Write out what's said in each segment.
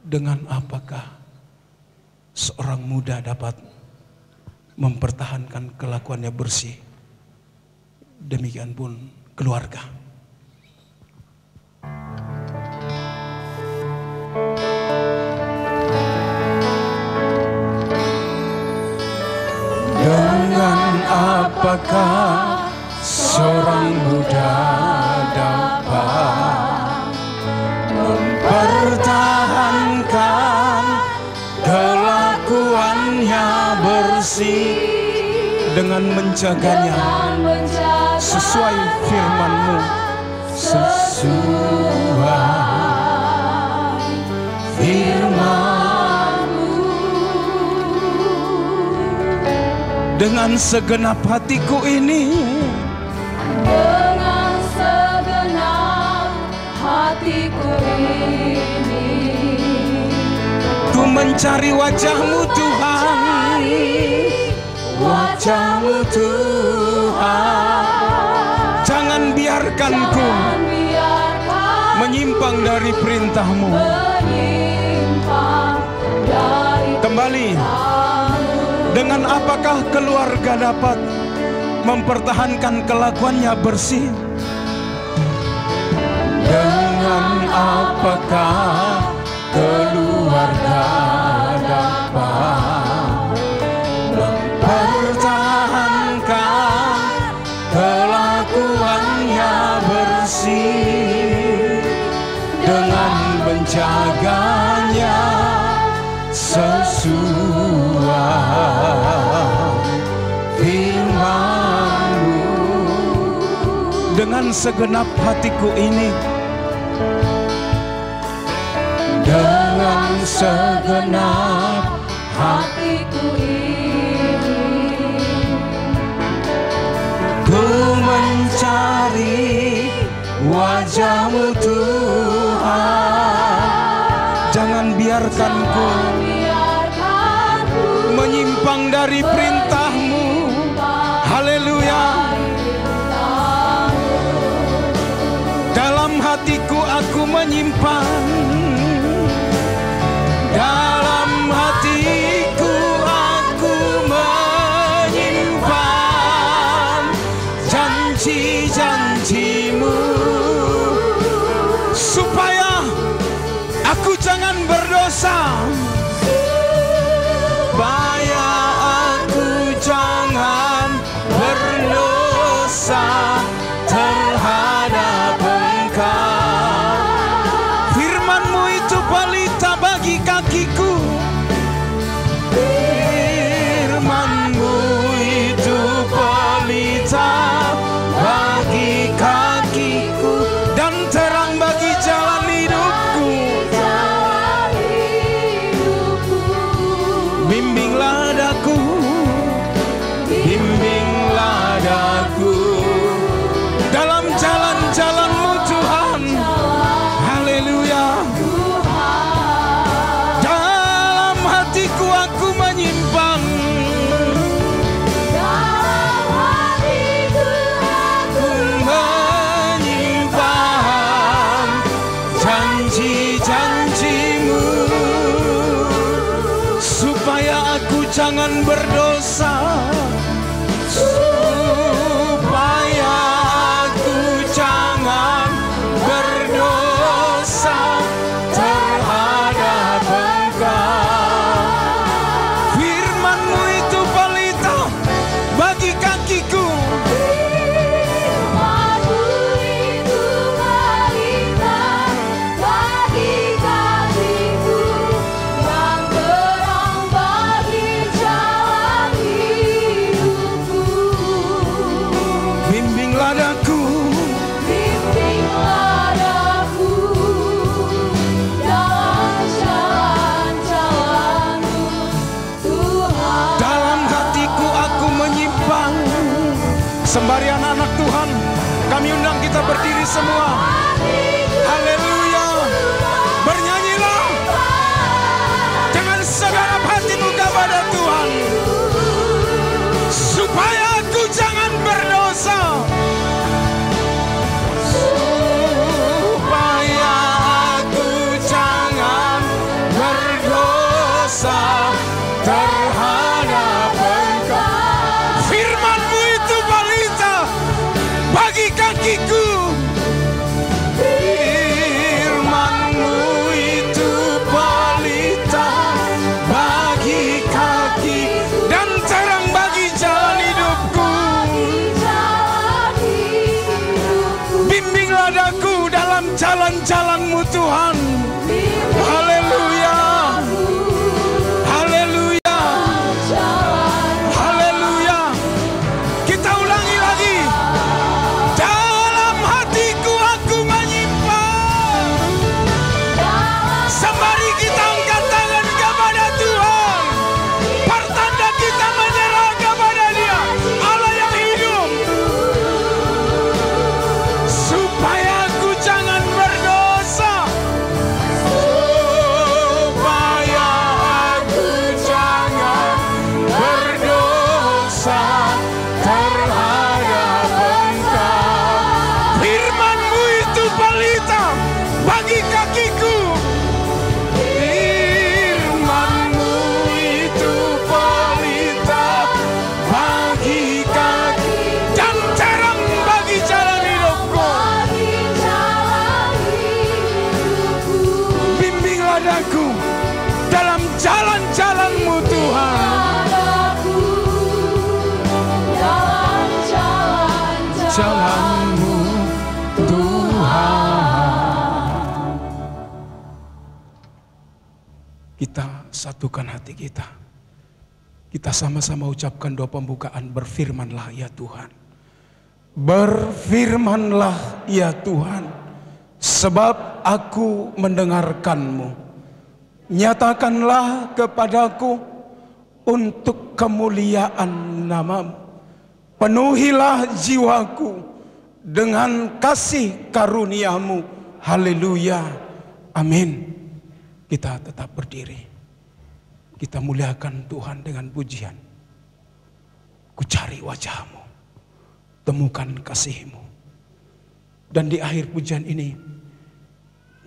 Dengan apakah seorang muda dapat mempertahankan kelakuannya bersih? Demikian pun keluarga. Dengan apakah seorang muda dapat mempertahankan kelakuannya bersih dengan menjaganya sesuai firman-Mu, sesuai firman-Mu. Dengan segenap hatiku ini, dengan segenap hatiku ini, ku mencari wajah-Mu Tuhan, wajah-Mu Tuhan. Jangan biarkan ku menyimpang dari perintah-Mu. Kembali, dengan apakah keluarga dapat mempertahankan kelakuannya bersih? Dengan apakah keluarga dapat mempertahankan kelakuannya bersih dengan menjaganya sesuai firman-Mu. Dengan segenap hatiku ini, dengan segenap hatiku ini, ku mencari wajah-Mu Tuhan. Jangan biarkan ku menyimpang dari perintah-Mu. Haleluya. Dalam hatiku aku menyimpan, dalam hatiku aku menyimpan janji-janji-Mu, supaya aku jangan berdosa, supaya aku jangan berdosa terhadap Engkau. Firman-Mu itu pelita bagi kakiku, firman-Mu itu pelita bagi kakiku dan terang bagi jalan hidupku. Bimbinglah daku, bimbinglah daku dalam jalan-jalan-Mu Tuhan. Haleluya. Dalam hatiku aku menyimpan, dalam hatiku aku menyimpan janji-janji-Mu, supaya aku jangan berdosa, supaya aku jangan berdosa terhadap Engkau. Firman-Mu itu pelita bagi kakiku, Firman-Mu itu pelita bagi kakiku dan terang bagi jalan hidupku. bimbinglah daku, Bimbinglah daku dalam jalan-jalan-Mu Tuhan. dalam hatiku aku menyimpan. Sembari anak-anak Tuhan, kami undang kita berdiri semua. Haleluya. Bernyanyilah dengan segenap hatimu kepada Tuhan, supaya aku jangan berdosa, supaya aku jangan Kita satukan hati kita. Kita sama-sama ucapkan doa pembukaan. Berfirmanlah ya Tuhan. Berfirmanlah ya Tuhan. Sebab aku mendengarkan-Mu. Nyatakanlah kepadaku untuk kemuliaan nama-Mu. Penuhilah jiwaku dengan kasih karunia-Mu. Haleluya. Amin. Kita tetap berdiri. Kita muliakan Tuhan dengan pujian. Ku cari wajah-Mu, temukan kasih-Mu. Dan di akhir pujian ini,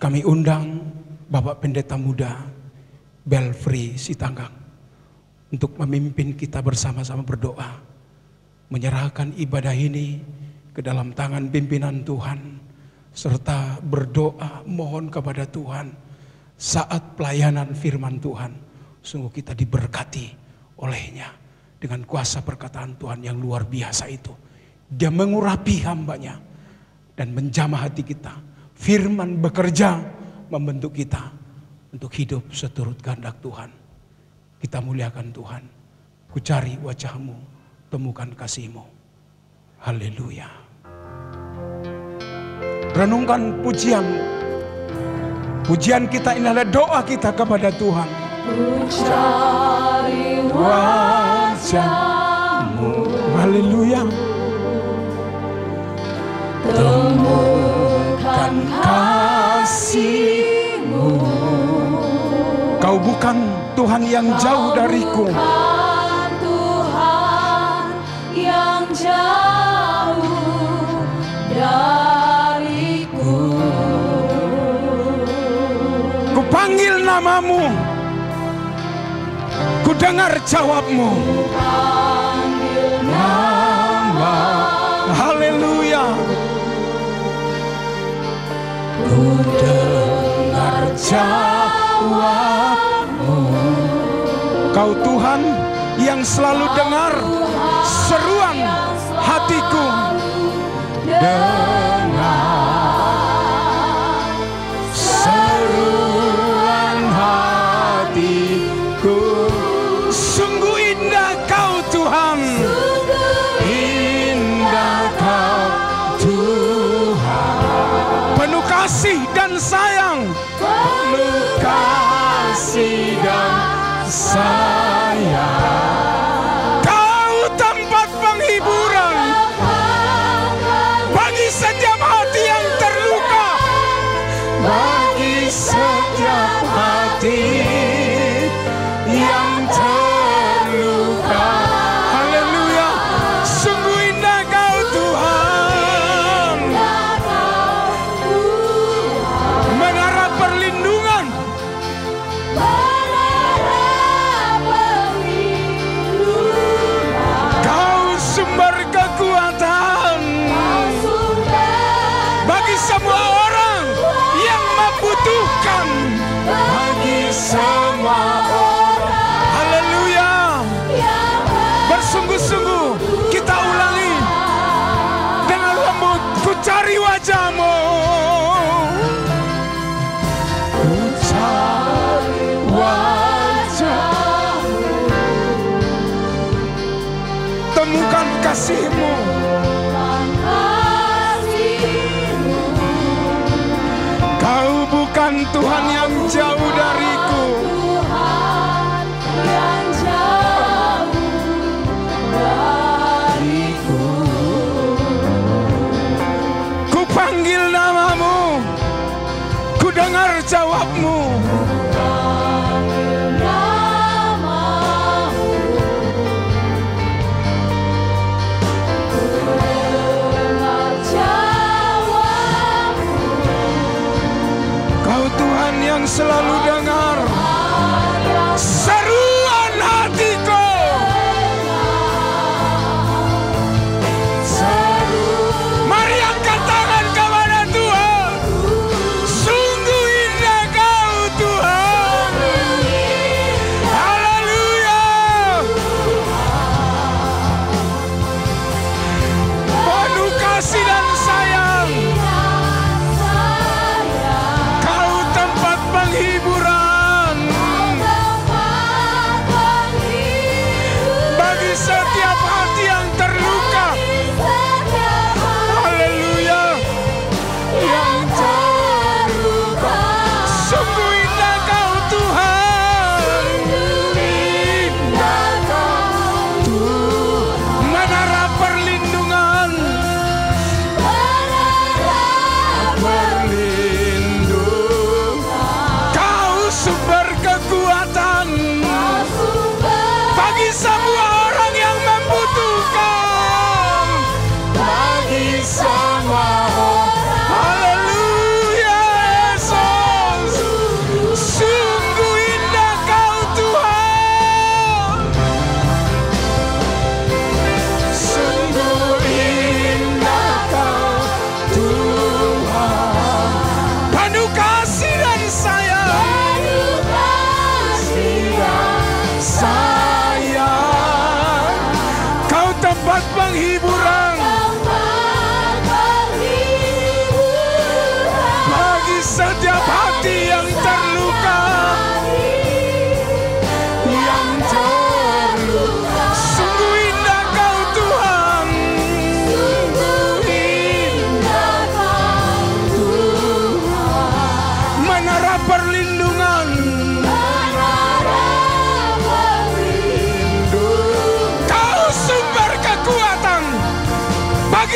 kami undang Bapak Pendeta Muda Belfry Sitanggang untuk memimpin kita bersama-sama berdoa. Menyerahkan ibadah ini ke dalam tangan pimpinan Tuhan. Serta berdoa mohon kepada Tuhan saat pelayanan firman Tuhan. Sungguh kita diberkati olehnya dengan kuasa perkataan Tuhan yang luar biasa itu. Dia mengurapi hambanya dan menjamah hati kita. Firman bekerja membentuk kita untuk hidup seturut kehendak Tuhan. Kita muliakan Tuhan. Ku cari wajah-Mu, temukan kasih-Mu. Haleluya. Renungkan pujian. Pujian kita ini adalah doa kita kepada Tuhan. Ku cari Wajah-Mu. Haleluya. temukan kasih-Mu. Kau bukan Tuhan yang jauh dariku. Bukan Tuhan yang jauh dariku. Ku panggil nama-Mu, ku dengar jawab-Mu. Panggil Nama, haleluya. Ku dengar jawab-Mu. Kau Tuhan yang selalu dengar seruan hatiku. Dengar seruan hatiku. Sungguh indah Kau Tuhan. Indah Kau Tuhan. Penuh kasih dan sayang. Penuh kasih dan sayang. Kau tempat penghiburan bagi setiap hati yang terluka. Bagi setiap hati yang terluka. Haleluya. Sungguh indah Kau Tuhan. Menara perlindungan. Kau sumber kekuatan bagi semua orang yang membutuhkan. Bagi semua orang. Haleluya. Bersungguh-sungguh kita ulangi dengan lembut. Ku cari wajah-Mu. Ku cari wajah-Mu. Temukan kasih-Mu. Kau bukan Tuhan yang jauh dariku. Tuhan yang jauh dariku. Ku panggil nama-Mu, ku dengar jawab-Mu. Namamu dengar jawabmu. Kau Tuhan yang selalu dengar seruan hatiku. Mari angkat tangan kepada Tuhan. Sungguh indah Kau Tuhan. Haleluya. Penuh kasih dan sayang. Kau tempat penghiburan.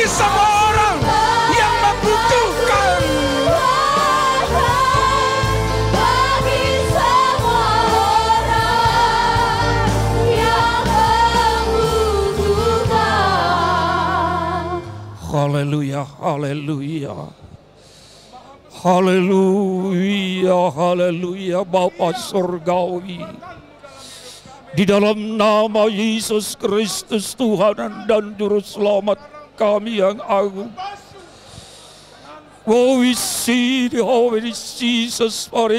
bagi semua orang yang membutuhkan. Bagi semua orang yang membutuhkan. Haleluya, haleluya. Haleluya, haleluya. Bapa surgawi, di dalam nama Yesus Kristus Tuhan dan Juru Selamat kami yang agung. Oh, we see the Holy Jesus, how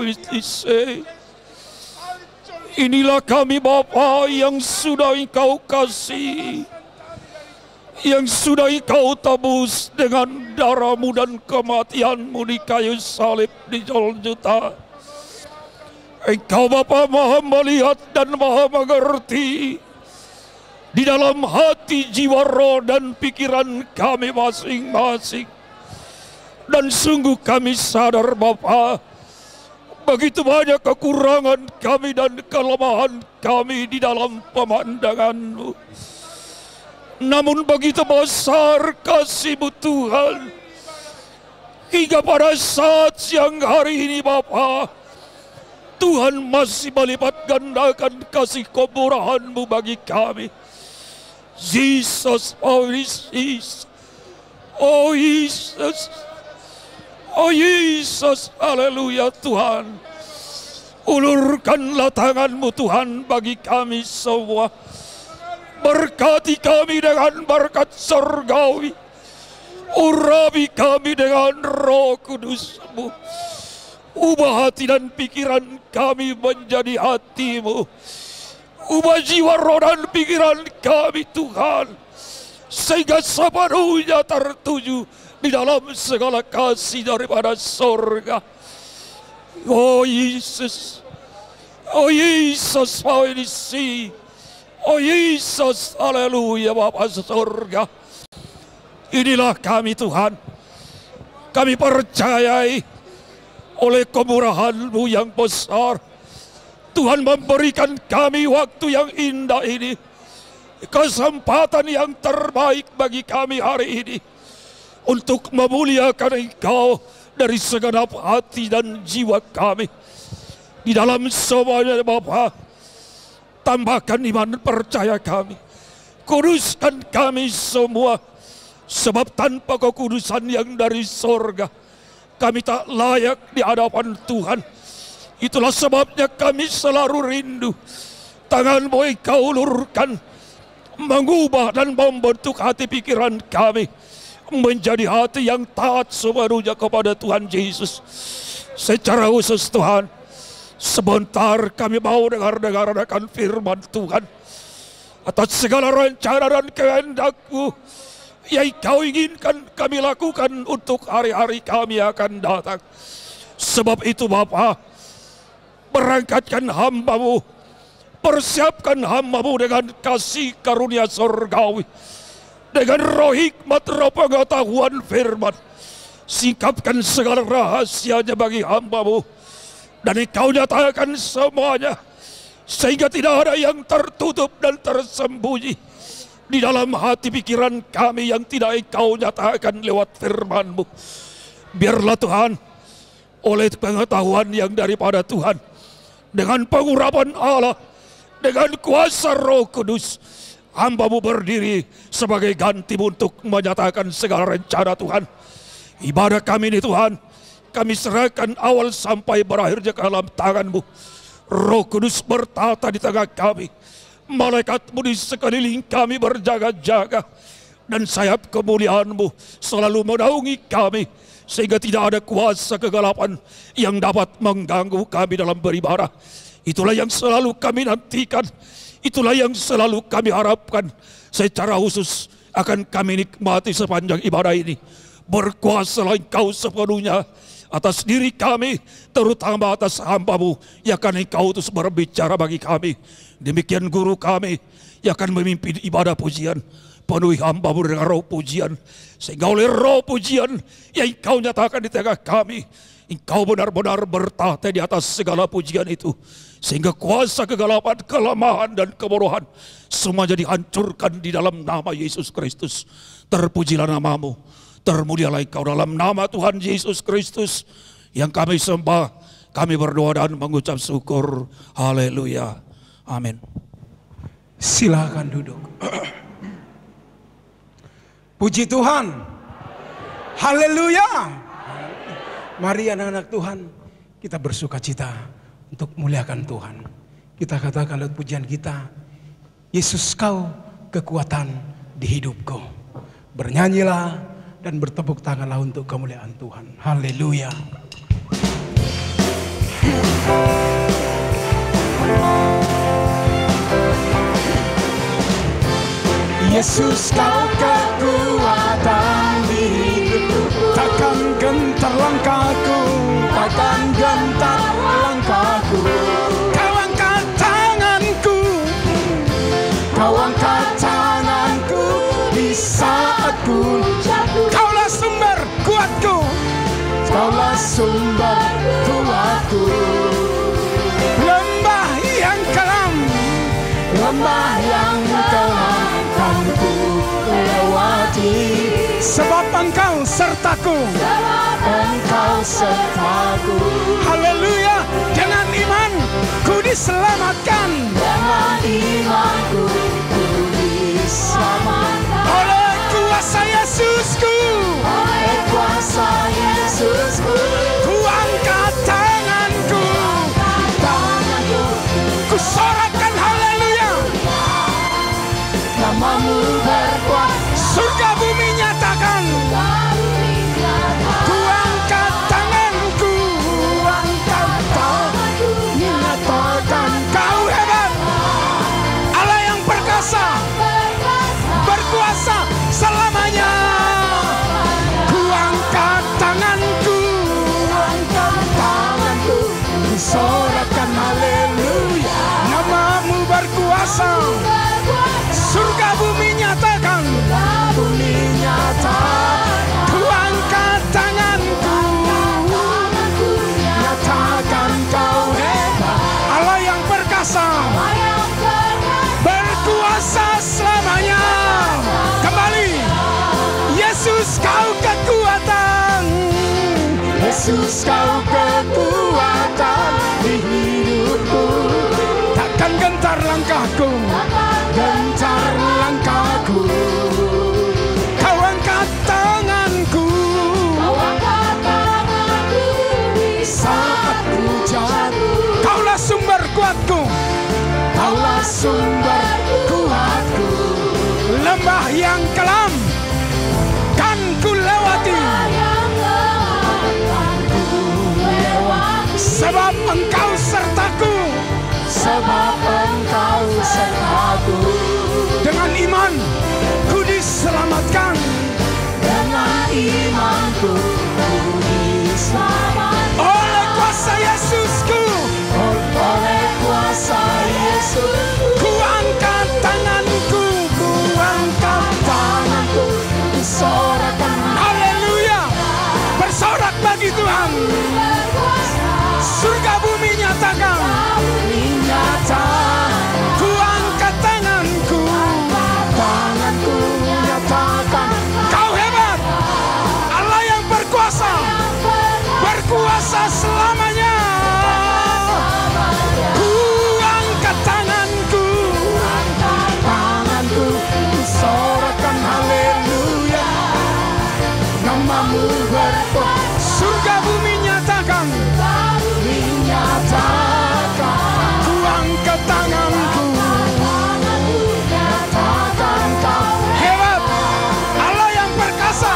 we say. Inilah kami Bapa yang sudah Engkau kasih, yang sudah Engkau tebus dengan darah-Mu dan kematian-Mu di kayu salib di Golgota. Engkau Bapa Maha melihat dan Maha mengerti di dalam hati, jiwa, roh dan pikiran kami masing-masing. Dan sungguh kami sadar Bapa, begitu banyak kekurangan kami dan kelemahan kami di dalam pemandangan-Mu. Namun begitu besar kasih-Mu Tuhan, hingga pada saat siang hari ini Bapa, Tuhan masih melipat gandakan kasih kemurahan-Mu bagi kami. Jesus, oh Jesus, oh Jesus, oh Jesus, haleluya Tuhan. Ulurkanlah tangan-Mu Tuhan bagi kami semua. Berkati kami dengan berkat surgawi. Urapi kami dengan Roh Kudus-Mu. Ubah hati dan pikiran kami menjadi hati-Mu. Ubah jiwa, roh dan pikiran kami Tuhan, sehingga sepenuhnya tertuju di dalam segala kasih daripada surga. Oh Yesus, oh Yesus, mau diisi. Oh Yesus, haleluya Bapa surga. Inilah kami Tuhan. Kami percayai oleh kemurahan-Mu yang besar, Tuhan memberikan kami waktu yang indah ini, kesempatan yang terbaik bagi kami hari ini, untuk memuliakan Engkau dari segenap hati dan jiwa kami. Di dalam semuanya Bapa, tambahkan iman percaya kami, kuduskan kami semua, sebab tanpa kekudusan yang dari sorga, kami tak layak di hadapan Tuhan. Itulah sebabnya kami selalu rindu tangan-Mu Engkau ulurkan, mengubah dan membentuk hati pikiran kami menjadi hati yang taat sepenuhnya kepada Tuhan Yesus. Secara khusus Tuhan, sebentar kami mau dengar akan firman Tuhan. Atas segala rencana dan kehendak-Mu yang Engkau inginkan kami lakukan untuk hari-hari kami akan datang. Sebab itu Bapa, berangkatkan hamba-Mu, persiapkan hamba-Mu dengan kasih karunia surgawi, dengan roh hikmat, roh pengetahuan firman. Singkapkan segala rahasianya bagi hamba-Mu, dan Engkau nyatakan semuanya, sehingga tidak ada yang tertutup dan tersembunyi di dalam hati pikiran kami yang tidak Engkau nyatakan lewat firman-Mu. Biarlah Tuhan, oleh pengetahuan yang daripada Tuhan, dengan pengurapan Allah, dengan kuasa Roh Kudus, hamba-Mu berdiri sebagai ganti untuk menyatakan segala rencana Tuhan. Ibadah kami ini Tuhan, kami serahkan awal sampai berakhirnya ke dalam tangan-Mu. Roh Kudus bertata di tengah kami, malaikat-Mu di sekeliling kami berjaga-jaga, dan sayap kemuliaan-Mu selalu menaungi kami, sehingga tidak ada kuasa kegelapan yang dapat mengganggu kami dalam beribadah. Itulah yang selalu kami nantikan, itulah yang selalu kami harapkan. Secara khusus akan kami nikmati sepanjang ibadah ini. Berkuasalah Engkau sepenuhnya atas diri kami, terutama atas hamba-Mu yang akan Engkau utus berbicara bagi kami. Demikian guru kami yang akan memimpin ibadah pujian. Penuhi hamba-Mu dengan roh pujian, sehingga oleh roh pujian yang Engkau nyatakan di tengah kami, Engkau benar-benar bertahta di atas segala pujian itu. Sehingga kuasa kegelapan, kelemahan, dan kebodohan semua jadi hancurkan di dalam nama Yesus Kristus. Terpujilah namamu, termulialah Engkau dalam nama Tuhan Yesus Kristus yang kami sembah, kami berdoa dan mengucap syukur. Haleluya. Amin. Silakan duduk. Puji Tuhan. Haleluya. Mari anak-anak Tuhan, kita bersuka cita untuk muliakan Tuhan. Kita katakan lewat pujian kita, Yesus kau kekuatan di hidupku. Bernyanyilah dan bertepuk tanganlah untuk kemuliaan Tuhan. Haleluya. Yesus kau kekuatan di hidupku. Takkan gentar langkahku, takkan gentar langkahku. Kau angkat tanganku, kau angkat tanganku di saat ku jatuh. Kaulah sumber kuatku, kaulah sumber kuatku. Lembah yang kelam, lembah yang kelam kan ku lewati. Sebab engkau sertaku, sebab engkau sertaku. Haleluya. Dengan iman ku diselamatkan, dengan imanku ku diselamatkan. Oleh kuasa Yesusku, oleh kuasa Yesusku. Ku angkat tanganku, tanganku ku sorakkan haleluya. Namamu berkuasa, surga bumi nyatakan. Ku angkat tanganku, angkat tanganku, nyatakan kau hebat. Allah yang perkasa, berkuasa selamanya. Ku angkat tanganku, angkat tanganku, ku sorakkan haleluya. Namamu berkuasa, surga bumi nyatakan, bumi nyatakan. Ku angkat tanganku, nyatakan kau hebat. Allah yang perkasa, berkuasa selamanya. Kembali, Yesus kau kekuatan, Yesus kau kekuatan di hidupku. Takkan gentar langkahku, gentar langkahku. Kau angkat tanganku, kau angkat tanganku saat ku jatuh. Kaulah sumber kuatku, kaulah sumber kuatku. Lembah yang kelam kan ku lewati. Sebab engkau sertaku, sebab engkau sertaku. Dengan iman ku diselamatkan, dengan imanku ku diselamatkan. Oleh kuasa Yesusku, oleh kuasa Yesus. Ku angkat tanganku, ku angkat tanganku, ku sorakkan haleluya. Bersorak bagi Tuhan. Surga bumi nyatakan, ku angkat tanganku, tanganku nyatakan kau hebat. Allah yang berkuasa, berkuasa selamanya. Ku angkat tanganku, tanganku ku sorakkan haleluya. Namamu berkuasa, surga bumi nyatakan, ku angkat tanganku, nyatakan kau hebat. Allah yang perkasa,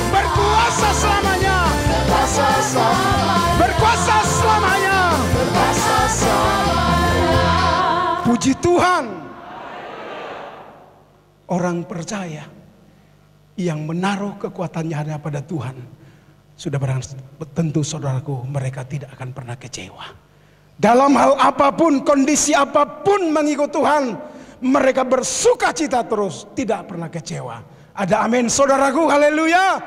berkuasa selamanya, berkuasa selamanya. Puji Tuhan. Orang percaya yang menaruh kekuatannya hanya pada Tuhan, sudah tentu saudaraku, mereka tidak akan pernah kecewa. Dalam hal apapun, kondisi apapun mengikut Tuhan, mereka bersuka cita terus, tidak pernah kecewa. Ada amin saudaraku, haleluya.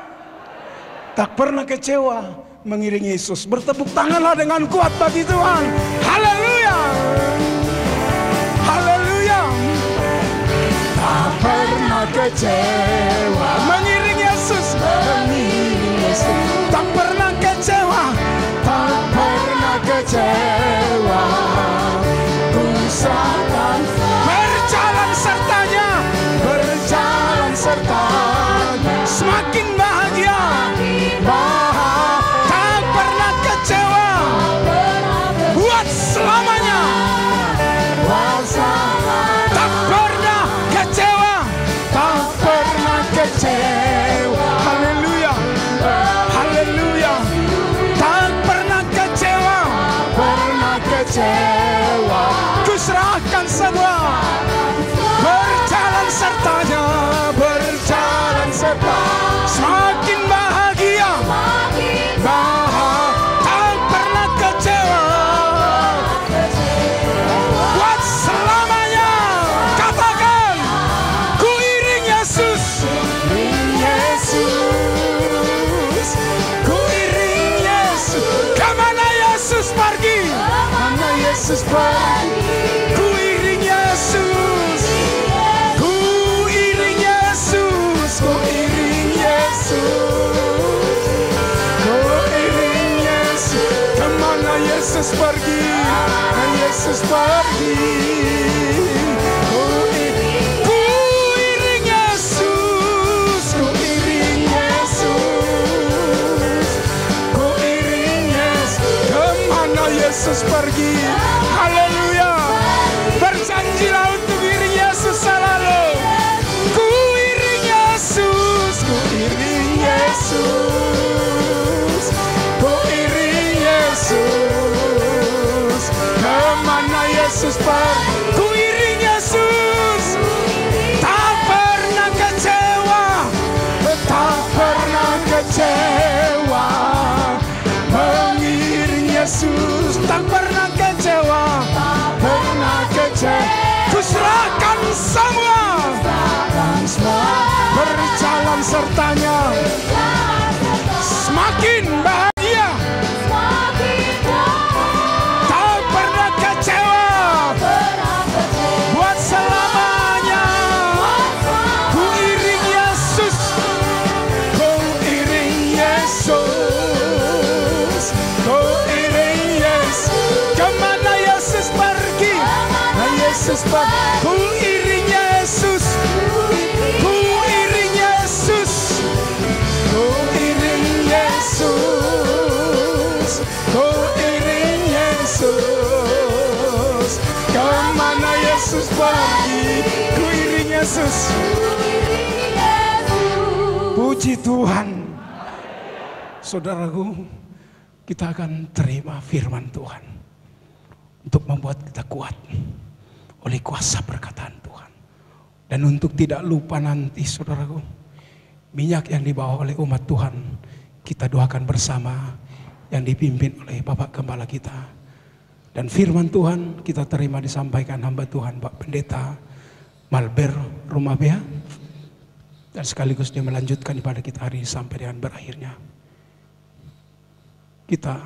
Tak pernah kecewa, mengiringi Yesus. Bertepuk tanganlah dengan kuat bagi Tuhan. Haleluya. Haleluya. Tak pernah kecewa Mengiringi Yesus. mengiring Yesus, Tak pernah kecewa. tak pernah kecewa. Ku serahkan Berjalan sertanya. berjalan sertanya, Semakin bahagia. Tak pernah kecewa. Buat selamanya. Tak pernah kecewa. Tak pernah kecewa. Haleluya. Haleluya. Tak pernah kecewa. pernah kecewa. Ku serahkan semua. Berjalan sertanya. Berjalan serta. Semakin bahagia. Tak pernah kecewa. Buat selamanya. Katakan, ku iring Yesus. Yesus, Ku iring Yesus. Kemana Yesus pergi? mana Yesus pergi? Ku iring Yesus. Ku iring Yesus. Ku iring Yesus. Ku iring Yesus. Kemana Yesus pergi? Yesus pergi. Ku iring Yesus. Ku iring Yesus. Ku iring Yesus. Kemana Yesus pergi? Haleluya. Berjanjilah untuk iring Yesus selalu. Ku iring Yesus. Ku iring Yesus. Ku iring Yesus. Kemana Yesus pergi? Ku iring Yesus. Tak pernah kecewa. Tak pernah kecewa. Mengiring Yesus. Tak pernah kecewa. Pernah kecewa. Ku serahkan semua. Berjalan sertanya. Semakin bahagia. Tak pernah kecewa. Buat selamanya. Ku iring Yesus. Ku iring Yesus. Ku iring Yesus. Kemana Yesus pergi? Yesus pergi. Ku iring Yesus. Ku iring Yesus. Ku iring Yesus. Ku iring Yesus. Kemana Yesus pergi? Ku iring Yesus. Puji Tuhan. Saudaraku, kita akan terima firman Tuhan untuk membuat kita kuat oleh kuasa perkataan Tuhan. Dan untuk tidak lupa nanti, saudaraku, minyak yang dibawa oleh umat Tuhan, kita doakan bersama, yang dipimpin oleh Bapak Gembala kita. Dan firman Tuhan kita terima disampaikan hamba Tuhan Pak Pendeta Malber Rumabea. Dan sekaligus dia melanjutkan ibadah kita hari ini sampai dengan berakhirnya. Kita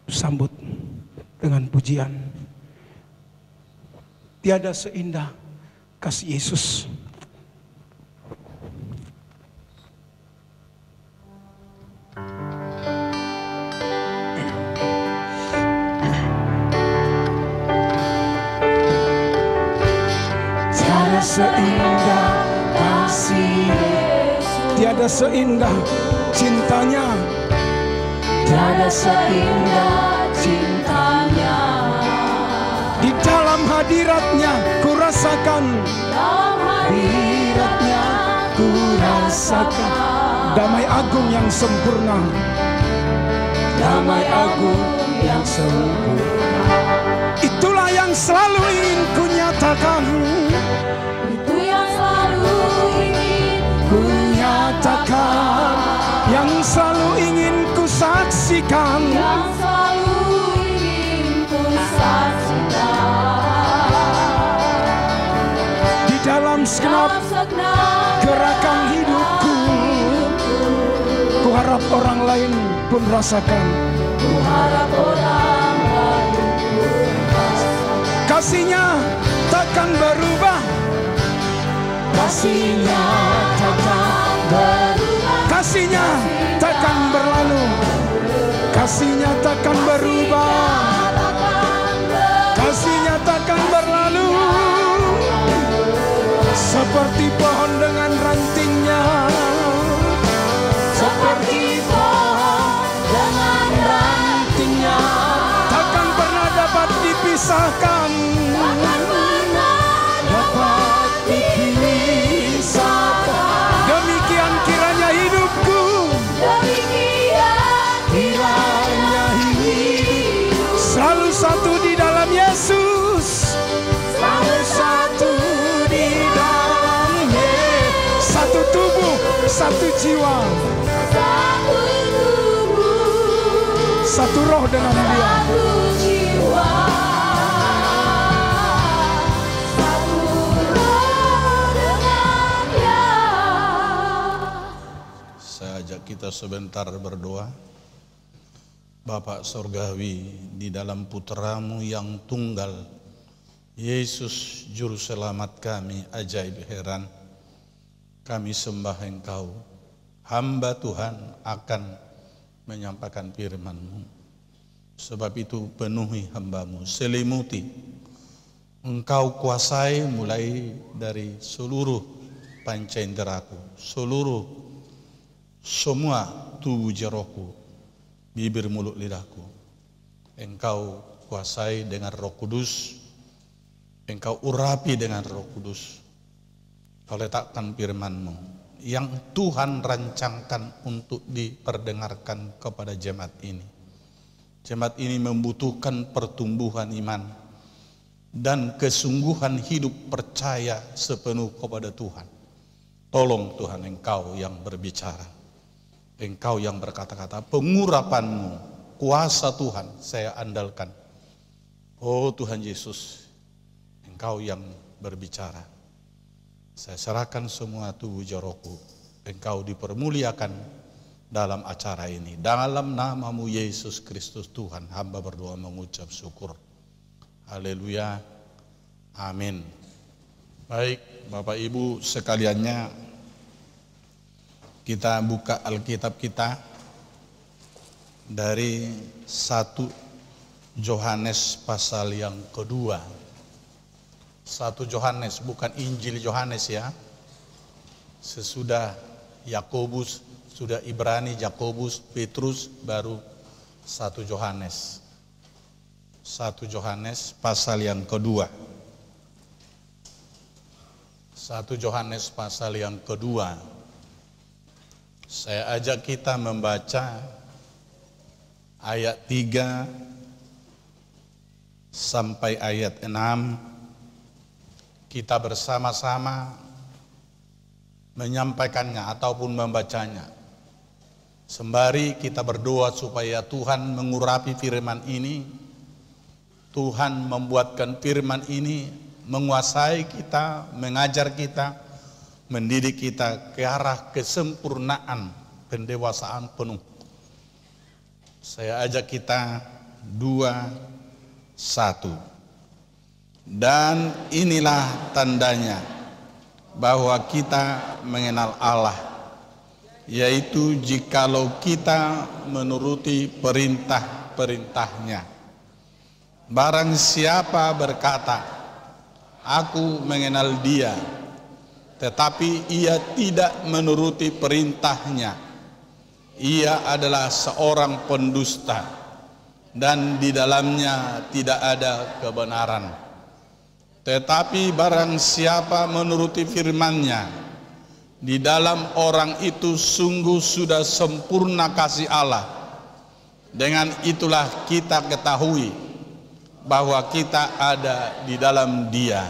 sambut dengan pujian. Tiada seindah kasih Yesus. Tiada seindah kasih Yesus, Tiada seindah cintanya. tiada seindah cintanya. Di dalam hadiratnya ku rasakan. Dalam hadiratnya ku rasakan Damai agung yang sempurna. damai agung yang sempurna. Itulah yang selalu ingin ku nyatakan. Itu yang selalu ingin Ku nyatakan. Yang selalu ingin ku saksikan. yang selalu ingin ku saksikan. Di dalam segenap Dalam segenap gerakan hidupku, ku harap harap orang lain pun rasakan. Ku harap orang lain pun rasakan. Kasih-Nya takkan berubah. Kasih-Nya takkan berubah. Kasih-Nya takkan berlalu. Kasih-Nya takkan berubah. Kasih-Nya takkan berlalu. Seperti pohon dengan rantingnya. Seperti pohon dengan rantingnya. Takkan pernah dapat dipisahkan. Takkan pernah dapat dipisahkan. Demikian kiranya hidupku. Demikian kiranya hidup. Selalu satu di dalam Yesus. Selalu satu di dalam Yesus. Satu tubuh, satu jiwa, Satu tubuh, satu roh dengan Dia. satu jiwa, satu roh dengan Dia. Saya ajak kita sebentar berdoa. Bapa Sorgawi, di dalam putra-Mu yang tunggal, Yesus Juru Selamat kami, ajaib heran, kami sembah Engkau. Hamba Tuhan akan menyampaikan firman-Mu. Sebab itu penuhi hamba-Mu, selimuti. Engkau kuasai mulai dari seluruh panca inderaku, semua tubuh jeroku, bibir mulut lidahku. Engkau kuasai dengan Roh Kudus, Engkau urapi dengan Roh Kudus. Kau letakkan firman-Mu yang Tuhan rancangkan untuk diperdengarkan kepada jemaat ini. Jemaat ini membutuhkan pertumbuhan iman dan kesungguhan hidup percaya sepenuh kepada Tuhan. Tolong Tuhan, Engkau yang berbicara, Engkau yang berkata-kata, pengurapan-Mu, kuasa Tuhan saya andalkan. Oh Tuhan Yesus, Engkau yang berbicara. Saya serahkan semua tubuh jeroku. Engkau dipermuliakan dalam acara ini. Dalam nama-Mu Yesus Kristus Tuhan, hamba berdoa mengucap syukur. Haleluya. Amin. Baik, Bapak Ibu sekaliannya, kita buka Alkitab kita dari 1 Yohanes pasal yang kedua. 1 Yohanes, bukan Injil Yohanes ya. Sesudah Yakobus, sudah Ibrani, Yakobus, Petrus, baru 1 Yohanes. 1 Yohanes pasal yang kedua. 1 Yohanes pasal yang kedua. Saya ajak kita membaca ayat 3 sampai ayat 6. Kita bersama-sama menyampaikannya ataupun membacanya. Sembari kita berdoa supaya Tuhan mengurapi firman ini, Tuhan membuatkan firman ini menguasai kita, mengajar kita, mendidik kita ke arah kesempurnaan pendewasaan penuh. Saya ajak kita 2-1. Dan inilah tandanya bahwa kita mengenal Allah, yaitu jikalau kita menuruti perintah-perintahnya. Barang siapa berkata, aku mengenal Dia, tetapi ia tidak menuruti perintahnya, ia adalah seorang pendusta, dan di dalamnya tidak ada kebenaran. Tetapi barang siapa menuruti firman-Nya, di dalam orang itu sungguh sudah sempurna kasih Allah. Dengan itulah kita ketahui bahwa kita ada di dalam Dia.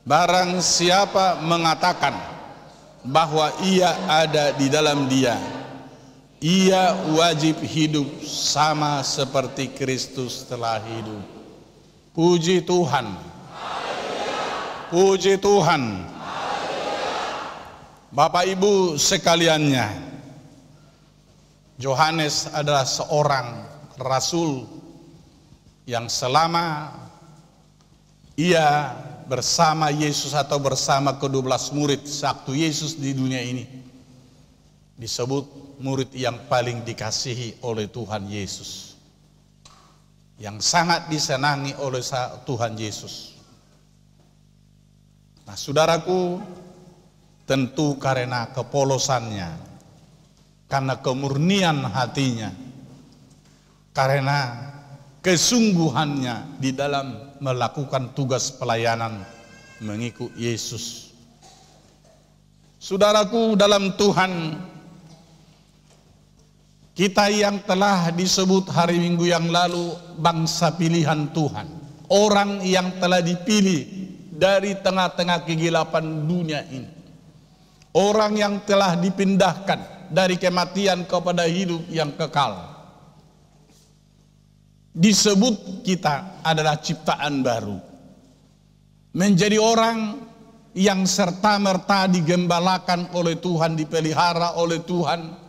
Barang siapa mengatakan bahwa ia ada di dalam Dia, ia wajib hidup sama seperti Kristus telah hidup. Puji Tuhan. Puji Tuhan. Bapak Ibu sekaliannya, Yohanes adalah seorang rasul yang selama ia bersama Yesus atau bersama ke-12 murid waktu Yesus di dunia ini disebut murid yang paling dikasihi oleh Tuhan Yesus, yang sangat disenangi oleh Tuhan Yesus. Nah, saudaraku, tentu karena kepolosannya, karena kemurnian hatinya, karena kesungguhannya di dalam melakukan tugas pelayanan mengikut Yesus. Saudaraku dalam Tuhan, kita yang telah disebut hari Minggu yang lalu bangsa pilihan Tuhan, orang yang telah dipilih dari tengah-tengah kegelapan dunia ini, orang yang telah dipindahkan dari kematian kepada hidup yang kekal. Disebut kita adalah ciptaan baru, menjadi orang yang serta-merta digembalakan oleh Tuhan, dipelihara oleh Tuhan,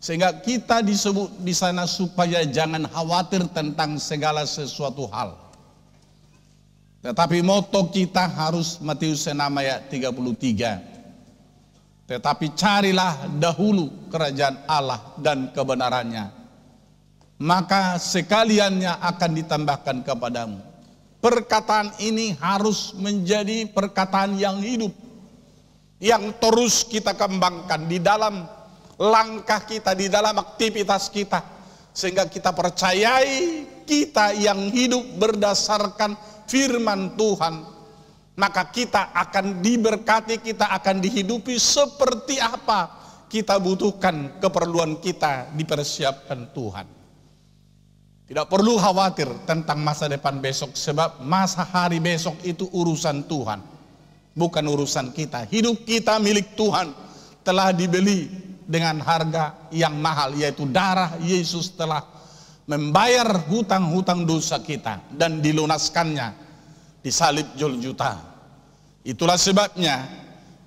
sehingga kita disebut di sana supaya jangan khawatir tentang segala sesuatu hal. Tetapi moto kita harus Matius 6 ayat 33. Tetapi carilah dahulu kerajaan Allah dan kebenarannya, maka sekaliannya akan ditambahkan kepadamu. Perkataan ini harus menjadi perkataan yang hidup, yang terus kita kembangkan di dalam langkah kita, di dalam aktivitas kita, sehingga kita percayai kita yang hidup berdasarkan firman Tuhan, maka kita akan diberkati, kita akan dihidupi seperti apa kita butuhkan, keperluan kita dipersiapkan Tuhan. Tidak perlu khawatir tentang masa depan besok, sebab masa hari besok itu urusan Tuhan, bukan urusan kita. Hidup kita milik Tuhan, telah dibeli dengan harga yang mahal, yaitu darah Yesus telah membayar hutang-hutang dosa kita dan dilunaskannya di salib Golgota. Itulah sebabnya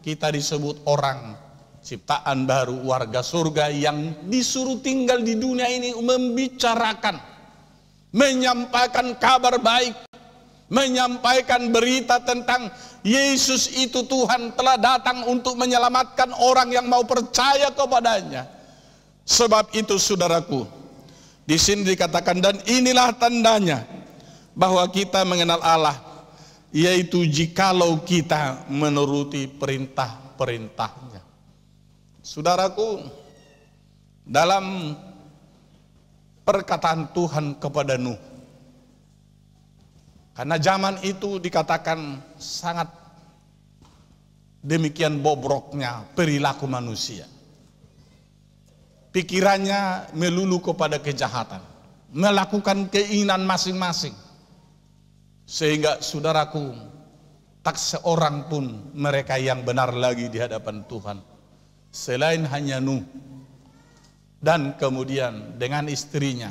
kita disebut orang ciptaan baru, warga surga yang disuruh tinggal di dunia ini membicarakan, menyampaikan kabar baik, menyampaikan berita tentang Yesus itu Tuhan telah datang untuk menyelamatkan orang yang mau percaya kepadanya. Sebab itu saudaraku, di sini dikatakan, dan inilah tandanya bahwa kita mengenal Allah, yaitu jikalau kita menuruti perintah-perintahnya. Saudaraku, dalam perkataan Tuhan kepada Nuh, karena zaman itu dikatakan sangat demikian bobroknya perilaku manusia. Pikirannya melulu kepada kejahatan, melakukan keinginan masing-masing. Sehingga saudaraku, tak seorang pun mereka yang benar lagi di hadapan Tuhan, selain hanya Nuh. Dan kemudian dengan istrinya,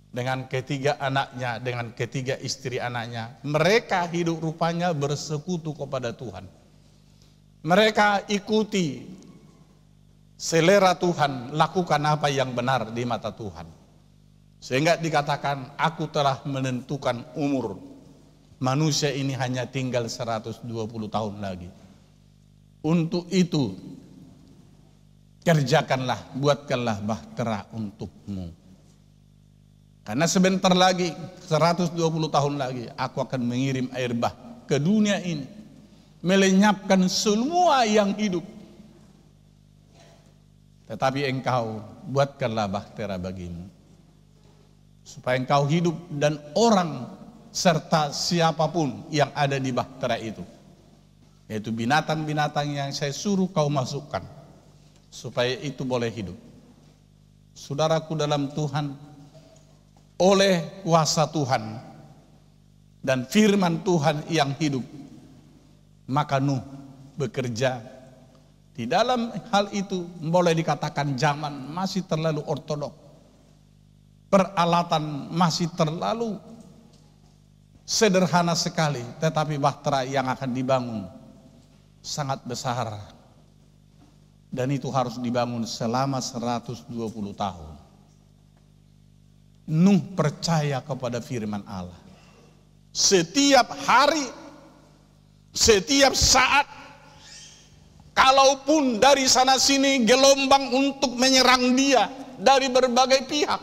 dengan ketiga anaknya, dengan ketiga istri anaknya, mereka hidup rupanya bersekutu kepada Tuhan. Mereka ikuti selera Tuhan, lakukan apa yang benar di mata Tuhan. Sehingga dikatakan, aku telah menentukan umur manusia ini hanya tinggal 120 tahun lagi. Untuk itu, kerjakanlah, buatkanlah bahtera untukmu. Karena sebentar lagi, 120 tahun lagi, aku akan mengirim air bah ke dunia ini, melenyapkan semua yang hidup. Tetapi engkau buatkanlah bahtera bagimu, supaya engkau hidup dan orang serta siapapun yang ada di bahtera itu, yaitu binatang-binatang yang saya suruh kau masukkan, supaya itu boleh hidup. Saudaraku dalam Tuhan, oleh kuasa Tuhan dan firman Tuhan yang hidup, maka Nuh bekerja. Di dalam hal itu boleh dikatakan zaman masih terlalu ortodok, peralatan masih terlalu sederhana sekali, tetapi bahtera yang akan dibangun sangat besar. Dan itu harus dibangun selama 120 tahun. Nuh percaya kepada firman Allah. Setiap hari, setiap saat, kalaupun dari sana sini gelombang untuk menyerang dia dari berbagai pihak.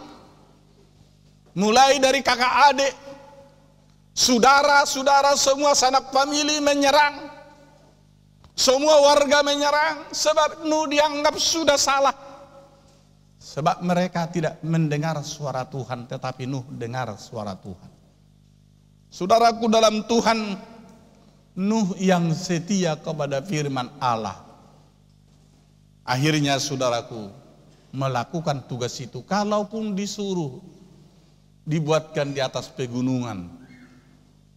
Mulai dari kakak adik, saudara-saudara, semua sanak famili menyerang. Semua warga menyerang sebab Nuh dianggap sudah salah. Sebab mereka tidak mendengar suara Tuhan, tetapi Nuh dengar suara Tuhan. Saudaraku dalam Tuhan, Nuh yang setia kepada firman Allah. Akhirnya saudaraku melakukan tugas itu, kalaupun disuruh dibuatkan di atas pegunungan.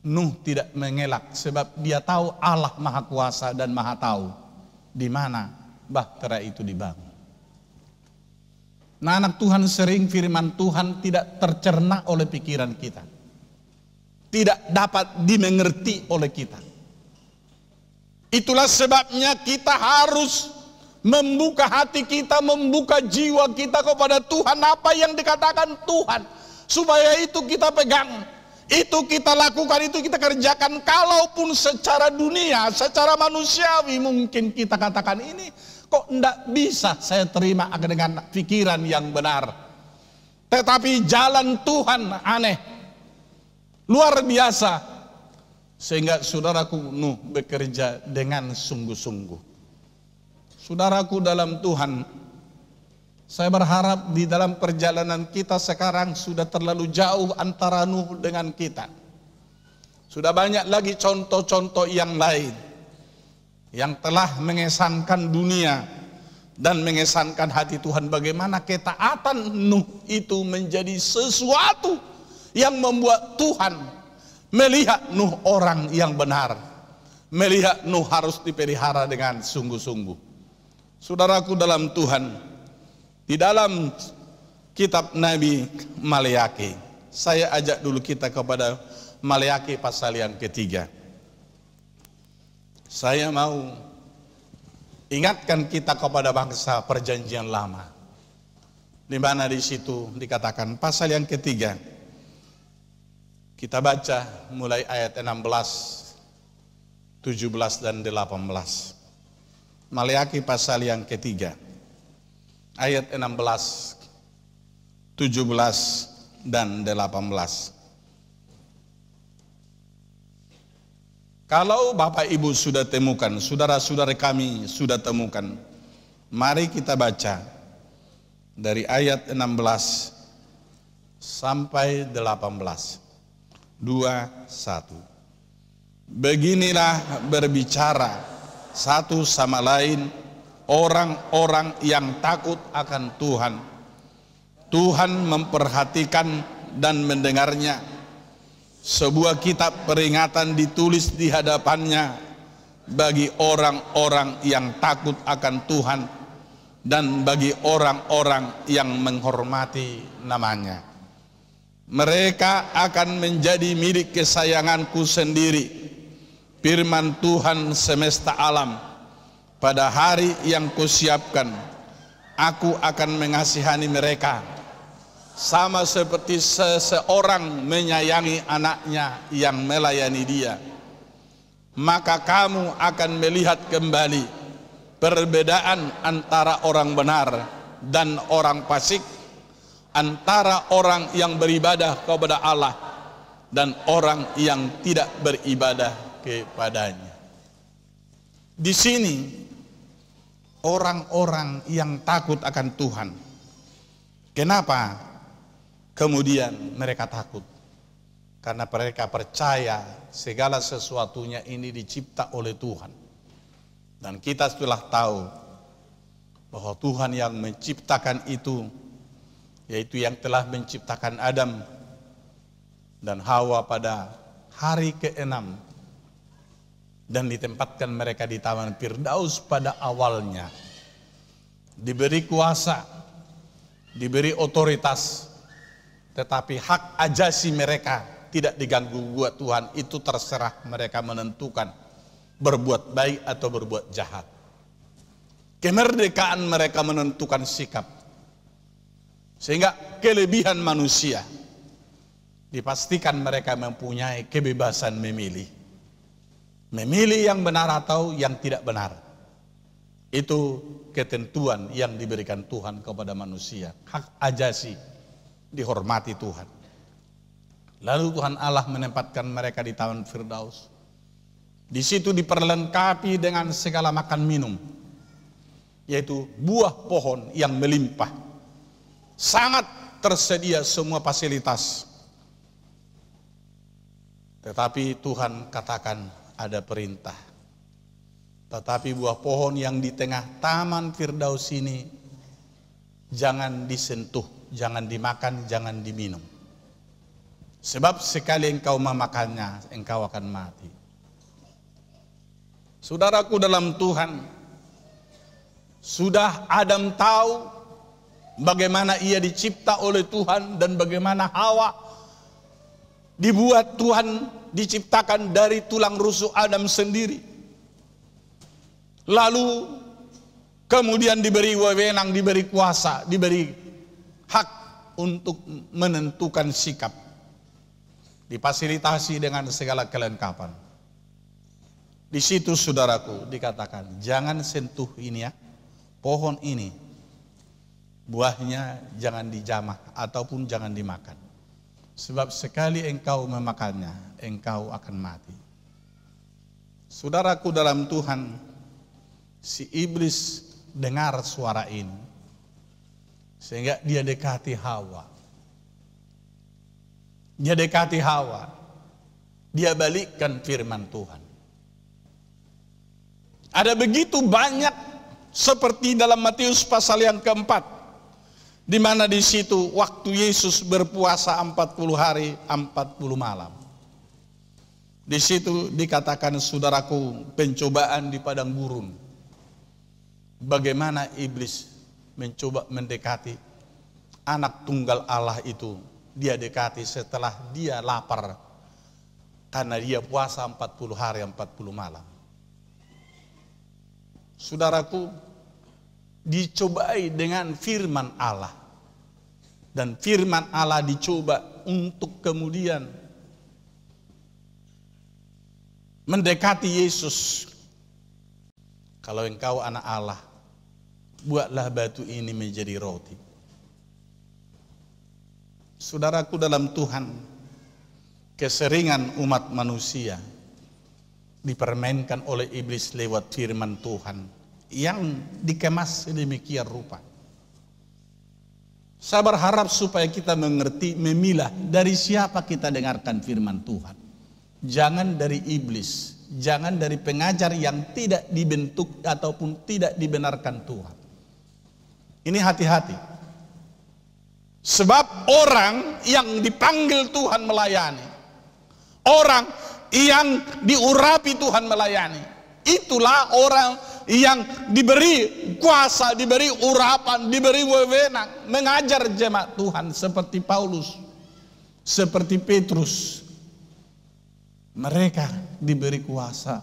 Nuh tidak mengelak sebab dia tahu Allah Maha Kuasa dan Maha Tahu di mana bahtera itu dibangun. Nah, anak Tuhan, sering firman Tuhan tidak tercerna oleh pikiran kita. Tidak dapat dimengerti oleh kita. Itulah sebabnya kita harus membuka hati kita, membuka jiwa kita kepada Tuhan. Apa yang dikatakan Tuhan, supaya itu kita pegang. Itu kita lakukan, itu kita kerjakan. Kalaupun secara dunia, secara manusiawi mungkin kita katakan ini kok enggak bisa saya terima dengan pikiran yang benar. Tetapi jalan Tuhan aneh, luar biasa. Sehingga saudaraku Nuh bekerja dengan sungguh-sungguh. Saudaraku dalam Tuhan, saya berharap di dalam perjalanan kita sekarang sudah terlalu jauh antara Nuh dengan kita. Sudah banyak lagi contoh-contoh yang lain yang telah mengesankan dunia dan mengesankan hati Tuhan. Bagaimana ketaatan Nuh itu menjadi sesuatu yang membuat Tuhan melihat Nuh orang yang benar, melihat Nuh harus dipelihara dengan sungguh-sungguh. Saudaraku dalam Tuhan, di dalam kitab Nabi Maleakhi, saya ajak dulu kita kepada Maleakhi pasal yang ketiga. Saya mau ingatkan kita kepada bangsa perjanjian lama, di mana di situ dikatakan pasal yang ketiga. Kita baca mulai ayat 16, 17 dan 18. Maleakhi pasal yang ketiga, ayat 16, 17 dan 18. Kalau Bapak Ibu sudah temukan, saudara-saudara kami sudah temukan, mari kita baca dari ayat 16 sampai 18. 2, 1. Beginilah berbicara satu sama lain orang-orang yang takut akan Tuhan. Tuhan memperhatikan dan mendengarnya. Sebuah kitab peringatan ditulis di hadapannya bagi orang-orang yang takut akan Tuhan dan bagi orang-orang yang menghormati namanya. Mereka akan menjadi milik kesayanganku sendiri, firman Tuhan semesta alam. Pada hari yang kusiapkan, aku akan mengasihani mereka, sama seperti seseorang menyayangi anaknya yang melayani dia. Maka kamu akan melihat kembali perbedaan antara orang benar dan orang fasik, antara orang yang beribadah kepada Allah dan orang yang tidak beribadah kepadanya. Di sini orang-orang yang takut akan Tuhan. Kenapa kemudian mereka takut? Karena mereka percaya segala sesuatunya ini dicipta oleh Tuhan. Dan kita sudah tahu bahwa Tuhan yang menciptakan itu, yaitu yang telah menciptakan Adam dan Hawa pada hari ke-6 dan ditempatkan mereka di Taman Firdaus pada awalnya, diberi kuasa, diberi otoritas, tetapi hak ajasi mereka tidak diganggu buat Tuhan. Itu terserah mereka menentukan berbuat baik atau berbuat jahat. kemerdekaan mereka menentukan sikap. Sehingga kelebihan manusia dipastikan mereka mempunyai kebebasan memilih. Memilih yang benar atau yang tidak benar. Itu ketentuan yang diberikan Tuhan kepada manusia. Hak ajasi dihormati Tuhan. Lalu Tuhan Allah menempatkan mereka di Taman Firdaus. Di situ diperlengkapi dengan segala makan minum, yaitu buah pohon yang melimpah. Sangat tersedia semua fasilitas. Tetapi Tuhan katakan ada perintah. Tetapi buah pohon yang di tengah Taman Firdaus ini jangan disentuh, jangan dimakan, jangan diminum. Sebab sekali engkau memakannya, engkau akan mati. Saudaraku dalam Tuhan, sudah Adam tahu bagaimana ia dicipta oleh Tuhan dan bagaimana Hawa dibuat Tuhan, diciptakan dari tulang rusuk Adam sendiri. Lalu kemudian diberi wewenang, diberi kuasa, diberi hak untuk menentukan sikap. Difasilitasi dengan segala kelengkapan. Di situ saudaraku dikatakan, jangan sentuh ini ya, pohon ini. Buahnya jangan dijamah ataupun jangan dimakan. Sebab sekali engkau memakannya, engkau akan mati. Saudaraku dalam Tuhan, si iblis dengar suara ini. Sehingga dia dekati Hawa. Dia dekati Hawa. Dia balikkan firman Tuhan. Ada begitu banyak seperti dalam Matius pasal yang keempat, di mana di situ waktu Yesus berpuasa 40 hari 40 malam. Di situ dikatakan saudaraku, pencobaan di padang gurun. Bagaimana iblis mencoba mendekati anak tunggal Allah itu. Dia dekati setelah dia lapar karena dia puasa 40 hari 40 malam. Saudaraku, dicobai dengan firman Allah. Dan firman Allah dicoba untuk kemudian mendekati Yesus. Kalau engkau anak Allah, buatlah batu ini menjadi roti. Saudaraku dalam Tuhan, keseringan umat manusia dipermainkan oleh iblis lewat firman Tuhan yang dikemas sedemikian rupa. Saya berharap supaya kita mengerti, memilah dari siapa kita dengarkan firman Tuhan. Jangan dari iblis, jangan dari pengajar yang tidak dibentuk ataupun tidak dibenarkan Tuhan. Ini hati-hati. Sebab orang yang dipanggil Tuhan melayani, orang yang diurapi Tuhan melayani, itulah orang yang diberi kuasa, diberi urapan, diberi wewenang mengajar jemaat Tuhan seperti Paulus, seperti Petrus. Mereka diberi kuasa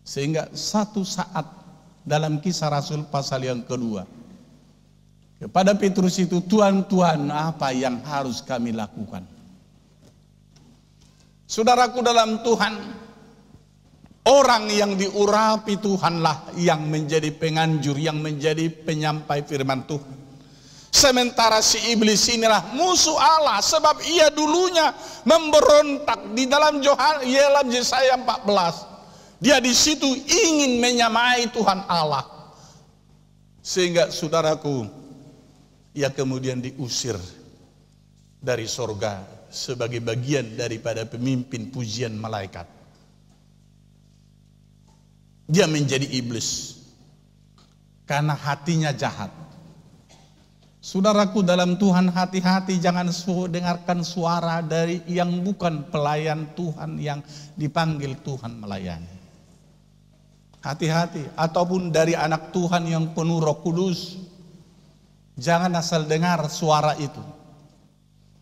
sehingga satu saat dalam Kisah Rasul pasal yang kedua, kepada Petrus itu, Tuhan, Tuhan, apa yang harus kami lakukan? Saudaraku dalam Tuhan, orang yang diurapi Tuhanlah yang menjadi penganjur, yang menjadi penyampai firman Tuhan. Sementara si iblis inilah musuh Allah, sebab ia dulunya memberontak di dalam Yesaya 14. Dia di situ ingin menyamai Tuhan Allah. Sehingga saudaraku, ia kemudian diusir dari sorga sebagai bagian daripada pemimpin pujian malaikat. Dia menjadi iblis karena hatinya jahat. Saudaraku dalam Tuhan, hati-hati, jangan dengarkan suara dari yang bukan pelayan Tuhan yang dipanggil Tuhan melayani. Hati-hati, ataupun dari anak Tuhan yang penuh Roh Kudus. Jangan asal dengar suara itu.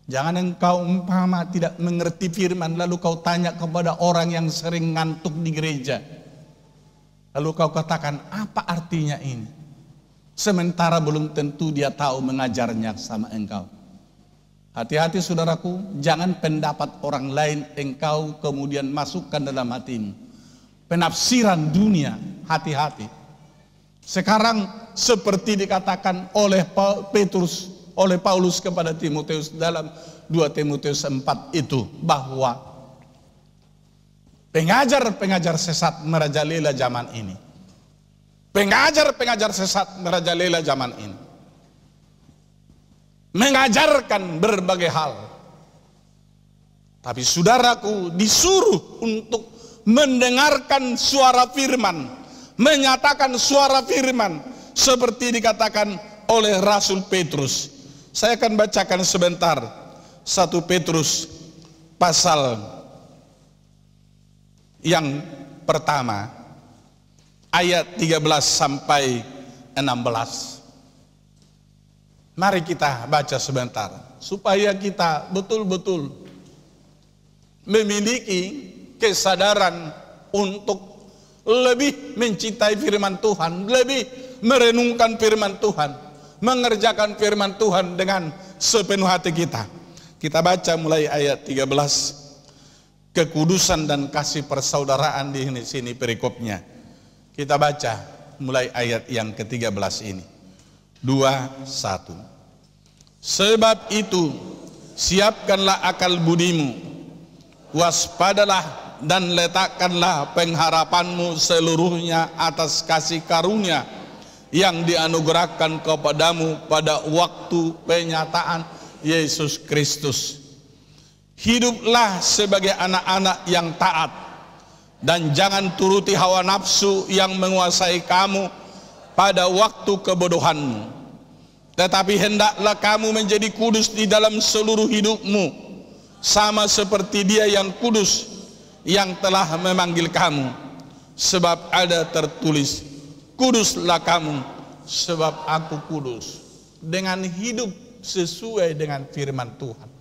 Jangan engkau umpama tidak mengerti firman lalu kau tanya kepada orang yang sering ngantuk di gereja. Lalu kau katakan, apa artinya ini? Sementara belum tentu dia tahu mengajarnya sama engkau. Hati-hati saudaraku, jangan pendapat orang lain engkau kemudian masukkan dalam hatimu. Penafsiran dunia, hati-hati. Sekarang seperti dikatakan oleh Paulus kepada Timotius dalam 2 Timotius 4 itu, bahwa pengajar-pengajar sesat merajalela zaman ini. Pengajar-pengajar sesat merajalela zaman ini. Mengajarkan berbagai hal. Tapi saudaraku disuruh untuk mendengarkan suara firman, menyatakan suara firman seperti dikatakan oleh Rasul Petrus. Saya akan bacakan sebentar 1 Petrus pasal yang pertama ayat 13 sampai 16. Mari kita baca sebentar supaya kita betul-betul memiliki kesadaran untuk lebih mencintai firman Tuhan, lebih merenungkan firman Tuhan, mengerjakan firman Tuhan dengan sepenuh hati kita. Kita baca mulai ayat 13. Kekudusan dan kasih persaudaraan di sini perikopnya. Kita baca mulai ayat yang ke-13 ini. 2:1. Sebab itu siapkanlah akal budimu, waspadalah dan letakkanlah pengharapanmu seluruhnya atas kasih karunia yang dianugerahkan kepadamu pada waktu penyataan Yesus Kristus. Hiduplah sebagai anak-anak yang taat, dan jangan turuti hawa nafsu yang menguasai kamu pada waktu kebodohanmu. Tetapi hendaklah kamu menjadi kudus di dalam seluruh hidupmu, sama seperti Dia yang kudus yang telah memanggil kamu. Sebab ada tertulis, kuduslah kamu sebab aku kudus. Dengan hidup sesuai dengan firman Tuhan,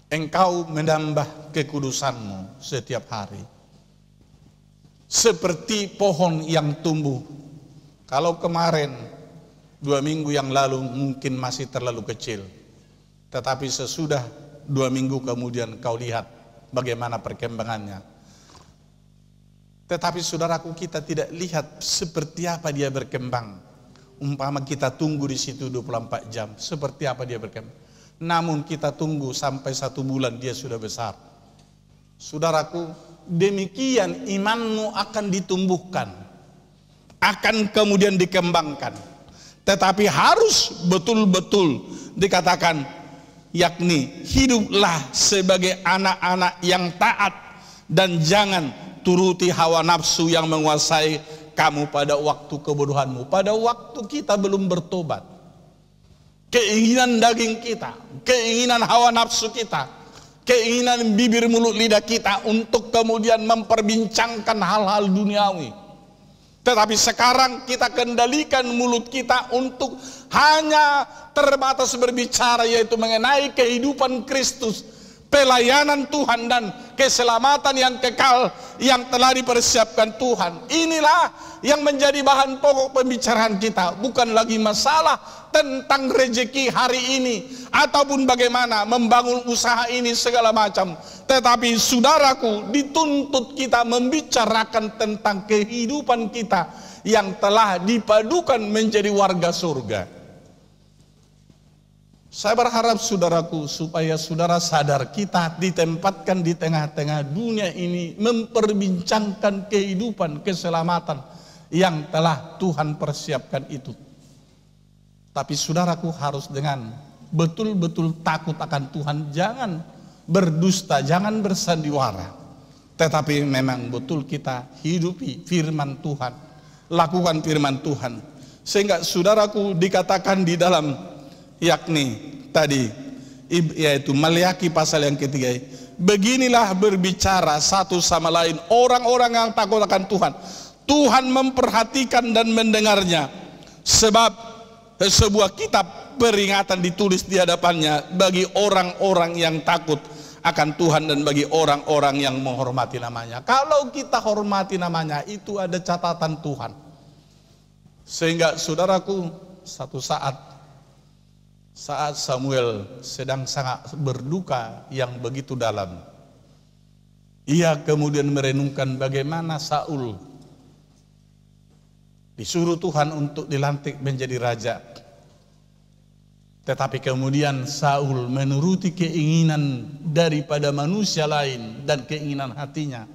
engkau menambah kekudusanmu setiap hari. Seperti pohon yang tumbuh. Kalau kemarin 2 minggu yang lalu mungkin masih terlalu kecil, tetapi sesudah 2 minggu kemudian kau lihat bagaimana perkembangannya. Tetapi saudaraku, kita tidak lihat seperti apa dia berkembang. Umpama kita tunggu di situ 24 jam, seperti apa dia berkembang. Namun kita tunggu sampai 1 bulan dia sudah besar. Saudaraku, demikian imanmu akan ditumbuhkan, akan kemudian dikembangkan. Tetapi harus betul-betul dikatakan, yakni hiduplah sebagai anak-anak yang taat, dan jangan turuti hawa nafsu yang menguasai kamu pada waktu kebodohanmu, pada waktu kita belum bertobat. Keinginan daging kita, keinginan hawa nafsu kita, keinginan bibir mulut lidah kita untuk kemudian memperbincangkan hal-hal duniawi. Tetapi sekarang kita kendalikan mulut kita untuk hanya terbatas berbicara, yaitu mengenai kehidupan Kristus, pelayanan Tuhan dan keselamatan yang kekal yang telah dipersiapkan Tuhan. Inilah yang menjadi bahan pokok pembicaraan kita, bukan lagi masalah tentang rezeki hari ini ataupun bagaimana membangun usaha ini segala macam. Tetapi saudaraku, dituntut kita membicarakan tentang kehidupan kita yang telah dipadukan menjadi warga surga. Saya berharap saudaraku, supaya saudara sadar kita ditempatkan di tengah-tengah dunia ini memperbincangkan kehidupan keselamatan yang telah Tuhan persiapkan itu. Tapi saudaraku harus dengan betul-betul takut akan Tuhan, jangan berdusta, jangan bersandiwara. Tetapi memang betul kita hidupi firman Tuhan, lakukan firman Tuhan. Sehingga saudaraku dikatakan di dalam, yakni tadi yaitu Maleakhi pasal yang ketiga, beginilah berbicara satu sama lain orang-orang yang takut akan Tuhan. Tuhan memperhatikan dan mendengarnya, sebab sebuah kitab peringatan ditulis di hadapannya bagi orang-orang yang takut akan Tuhan dan bagi orang-orang yang menghormati namanya. Kalau kita hormati namanya, itu ada catatan Tuhan. Sehingga saudaraku, satu saat Samuel sedang sangat berduka yang begitu dalam, ia kemudian merenungkan bagaimana Saul disuruh Tuhan untuk dilantik menjadi raja. Tetapi kemudian Saul menuruti keinginan daripada manusia lain dan keinginan hatinya.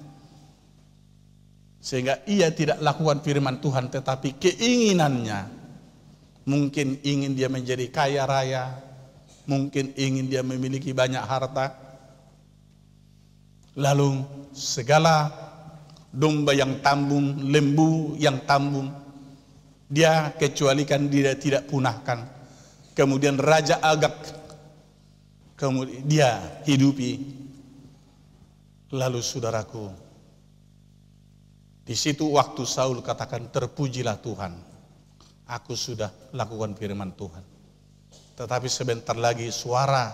Sehingga ia tidak lakukan firman Tuhan, tetapi keinginannya. Mungkin ingin dia menjadi kaya raya, mungkin ingin dia memiliki banyak harta. Lalu segala domba yang tambun, lembu yang tambun, dia kecualikan, dia tidak punahkan. Kemudian Raja Agag kemudian dia hidupi. Lalu saudaraku, di situ waktu Saul katakan, terpujilah Tuhan, aku sudah lakukan firman Tuhan. Tetapi sebentar lagi suara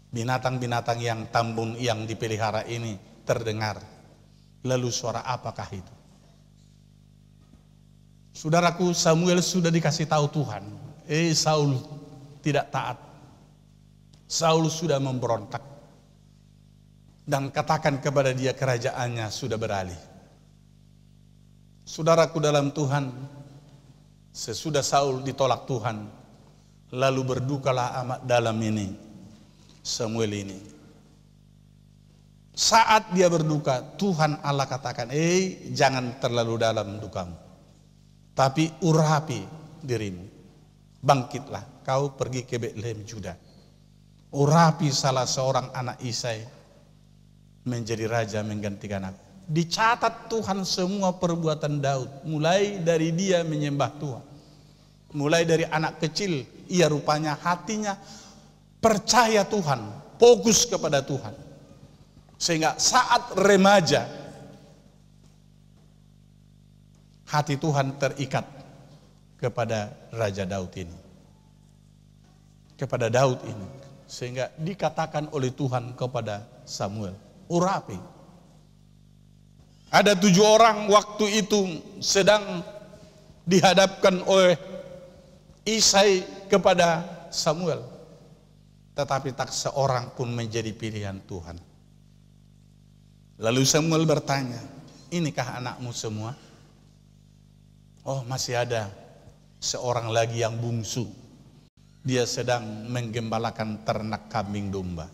binatang-binatang yang tambun yang dipelihara ini terdengar. Lalu suara apakah itu? Saudaraku, Samuel sudah dikasih tahu Tuhan, Saul tidak taat. Saul sudah memberontak. Dan katakan kepada dia, kerajaannya sudah beralih. Saudaraku dalam Tuhan, sesudah Saul ditolak Tuhan, lalu berdukalah amat dalam ini Samuel ini. Saat dia berduka, Tuhan Allah katakan, jangan terlalu dalam dukamu, tapi urapi dirimu. Bangkitlah, kau pergi ke Betlehem Juda. Urapi salah seorang anak Isai menjadi raja menggantikan aku. Dicatat Tuhan semua perbuatan Daud, mulai dari dia menyembah Tuhan, mulai dari anak kecil, ia rupanya hatinya percaya Tuhan, fokus kepada Tuhan. Sehingga saat remaja, hati Tuhan terikat kepada Raja Daud ini, kepada Daud ini. Sehingga dikatakan oleh Tuhan kepada Samuel, urapi. Ada 7 orang waktu itu sedang dihadapkan oleh Isai kepada Samuel, tetapi tak seorang pun menjadi pilihan Tuhan. Lalu Samuel bertanya, inikah anakmu semua? Oh, masih ada seorang lagi yang bungsu. Dia sedang menggembalakan ternak kambing domba.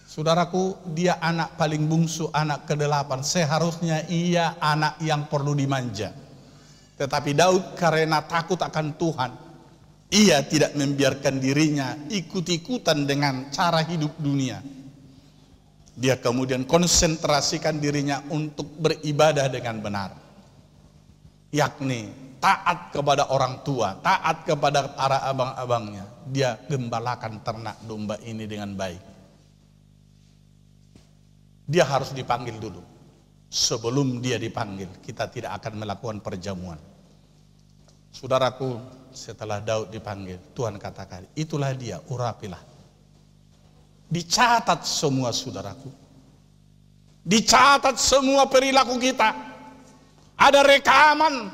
Saudaraku, dia anak paling bungsu, anak ke-8. Seharusnya ia anak yang perlu dimanja. Tetapi Daud karena takut akan Tuhan, ia tidak membiarkan dirinya ikut-ikutan dengan cara hidup dunia. Dia kemudian konsentrasikan dirinya untuk beribadah dengan benar, yakni taat kepada orang tua, taat kepada para abang-abangnya. Dia gembalakan ternak domba ini dengan baik. Dia harus dipanggil dulu. Sebelum dia dipanggil, kita tidak akan melakukan perjamuan. Saudaraku, setelah Daud dipanggil, Tuhan katakan, itulah dia, urapilah. Dicatat semua saudaraku. Dicatat semua perilaku kita. Ada rekaman,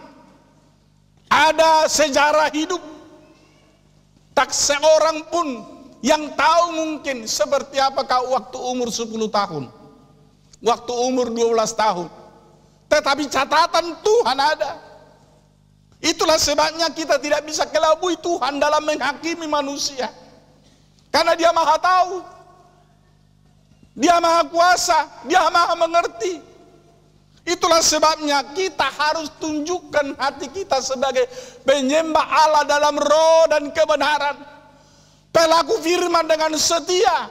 ada sejarah hidup. Tak seorang pun yang tahu mungkin seperti apakah waktu umur 10 tahun. Waktu umur 12 tahun. Tetapi catatan Tuhan ada. Itulah sebabnya kita tidak bisa kelabui Tuhan dalam menghakimi manusia. Karena dia maha tahu. Dia maha kuasa. Dia maha mengerti. Itulah sebabnya kita harus tunjukkan hati kita sebagai penyembah Allah dalam roh dan kebenaran. Pelaku firman dengan setia.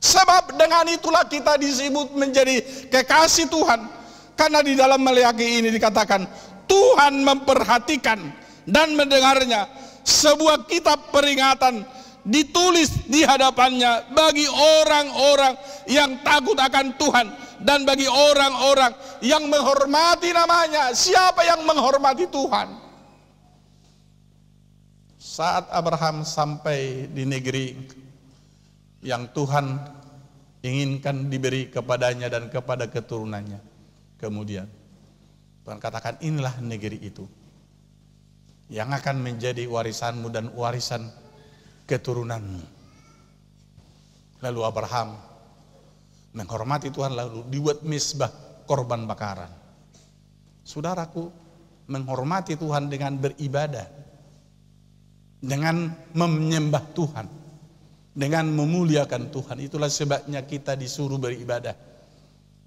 Sebab dengan itulah kita disebut menjadi kekasih Tuhan. Karena di dalam Maleakhi ini dikatakan, Tuhan memperhatikan dan mendengarnya sebuah kitab peringatan ditulis di hadapannya bagi orang-orang yang takut akan Tuhan dan bagi orang-orang yang menghormati namanya. Siapa yang menghormati Tuhan? Saat Abraham sampai di negeri yang Tuhan inginkan diberi kepadanya dan kepada keturunannya. Kemudian Tuhan katakan, inilah negeri itu yang akan menjadi warisanmu dan warisan keturunanmu. Lalu Abraham menghormati Tuhan, lalu dibuat mezbah korban bakaran. Saudaraku, menghormati Tuhan dengan beribadah, dengan menyembah Tuhan, dengan memuliakan Tuhan, itulah sebabnya kita disuruh beribadah.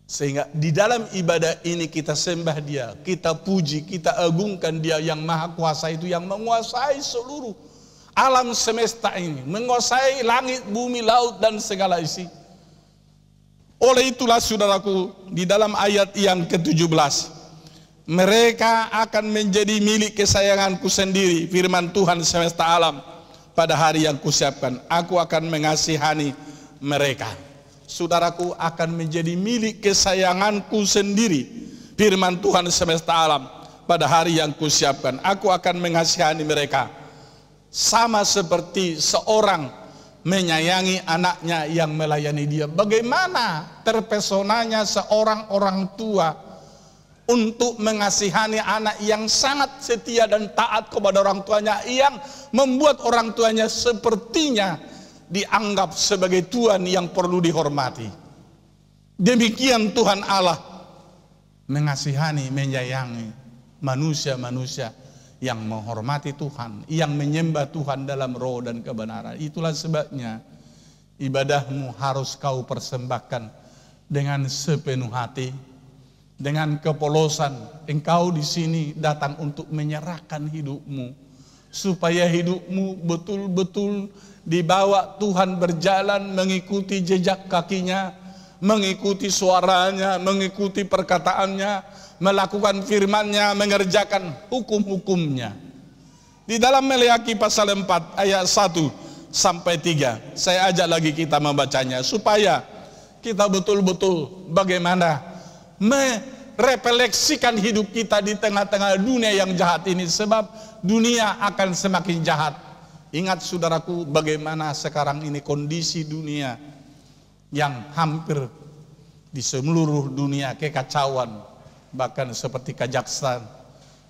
Sehingga di dalam ibadah ini kita sembah Dia, kita puji, kita agungkan Dia yang maha kuasa itu, yang menguasai seluruh alam semesta ini, menguasai langit, bumi, laut, dan segala isi. Oleh itulah saudaraku, di dalam ayat yang ke-17, mereka akan menjadi milik kesayanganku sendiri, firman Tuhan semesta alam, pada hari yang kusiapkan. Aku akan mengasihani mereka. Saudaraku, akan menjadi milik kesayanganku sendiri, firman Tuhan semesta alam, pada hari yang kusiapkan. Aku akan mengasihani mereka. Sama seperti seorang menyayangi anaknya yang melayani dia. Bagaimana terpesonanya seorang orang tua untuk mengasihani anak yang sangat setia dan taat kepada orang tuanya, yang membuat orang tuanya sepertinya dianggap sebagai Tuhan yang perlu dihormati. Demikian Tuhan Allah mengasihani, menyayangi manusia-manusia yang menghormati Tuhan, yang menyembah Tuhan dalam roh dan kebenaran. Itulah sebabnya ibadahmu harus kau persembahkan dengan sepenuh hati, dengan kepolosan. Engkau di sini datang untuk menyerahkan hidupmu, supaya hidupmu betul-betul dibawa Tuhan berjalan mengikuti jejak kakinya, mengikuti suaranya, mengikuti perkataannya, melakukan firman-Nya, mengerjakan hukum-hukumnya. Di dalam Maleakhi pasal 4 ayat 1 sampai 3, saya ajak lagi kita membacanya supaya kita betul-betul bagaimana merefleksikan hidup kita di tengah-tengah dunia yang jahat ini, sebab dunia akan semakin jahat. Ingat saudaraku, bagaimana sekarang ini kondisi dunia yang hampir di seluruh dunia kekacauan, bahkan seperti Kazakhstan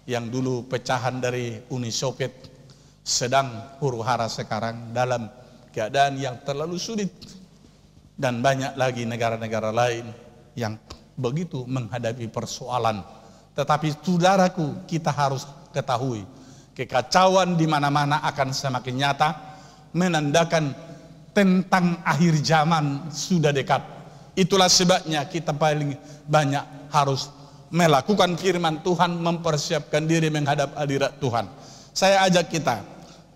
yang dulu pecahan dari Uni Soviet sedang huru-hara sekarang dalam keadaan yang terlalu sulit, dan banyak lagi negara-negara lain yang begitu menghadapi persoalan. Tetapi saudaraku, kita harus ketahui, kekacauan di mana-mana akan semakin nyata, menandakan tentang akhir zaman sudah dekat. Itulah sebabnya kita paling banyak harus melakukan firman Tuhan, mempersiapkan diri menghadap hadirat Tuhan. Saya ajak kita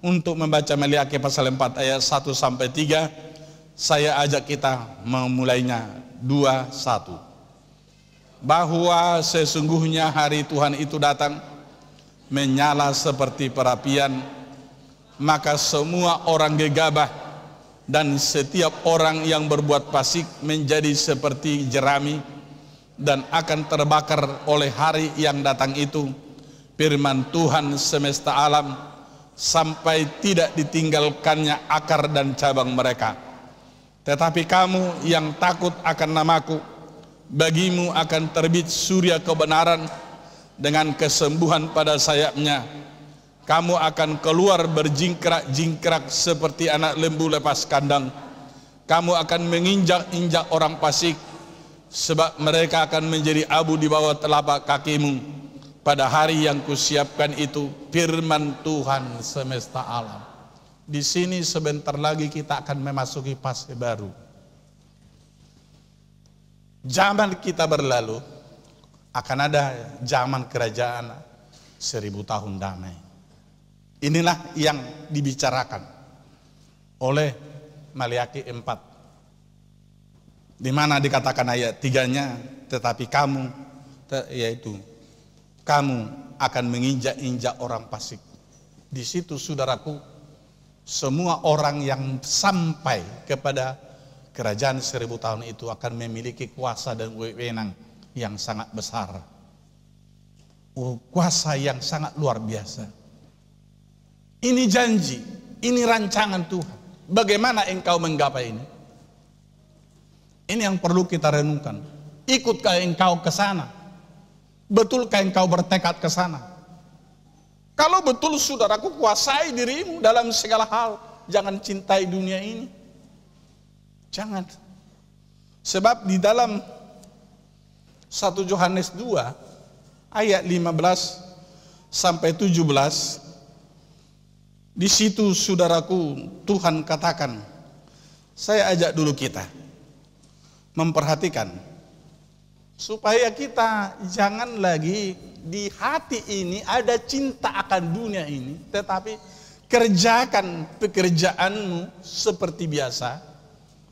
untuk membaca Maleakhi pasal 4 ayat 1 sampai 3. Saya ajak kita memulainya 2:1. Bahwa sesungguhnya hari Tuhan itu datang menyala seperti perapian, maka semua orang gegabah dan setiap orang yang berbuat fasik menjadi seperti jerami dan akan terbakar oleh hari yang datang itu, firman Tuhan semesta alam, sampai tidak ditinggalkannya akar dan cabang mereka. Tetapi kamu yang takut akan namaku, bagimu akan terbit surya kebenaran dengan kesembuhan pada sayapnya. Kamu akan keluar berjingkrak-jingkrak seperti anak lembu lepas kandang. Kamu akan menginjak-injak orang fasik, sebab mereka akan menjadi abu di bawah telapak kakimu pada hari yang kusiapkan itu, firman Tuhan semesta alam. Di sini sebentar lagi kita akan memasuki fase baru. Zaman kita berlalu, akan ada zaman kerajaan 1000 tahun damai. Inilah yang dibicarakan oleh Maleakhi 4, di mana dikatakan ayat 3-nya, tetapi kamu, yaitu kamu akan menginjak-injak orang fasik. Di situ saudaraku, semua orang yang sampai kepada kerajaan 1000 tahun itu akan memiliki kuasa dan wewenang yang sangat besar, kuasa yang sangat luar biasa. Ini janji, ini rancangan Tuhan. Bagaimana engkau menggapai ini? Ini yang perlu kita renungkan. Ikutkah engkau ke sana? Betulkah engkau bertekad ke sana? Kalau betul saudaraku, kuasai dirimu dalam segala hal. Jangan cintai dunia ini. Jangan. Sebab di dalam 1 Yohanes 2 ayat 15 sampai 17, di situ saudaraku Tuhan katakan, saya ajak dulu kita memperhatikan supaya kita jangan lagi di hati ini ada cinta akan dunia ini, tetapi kerjakan pekerjaanmu seperti biasa.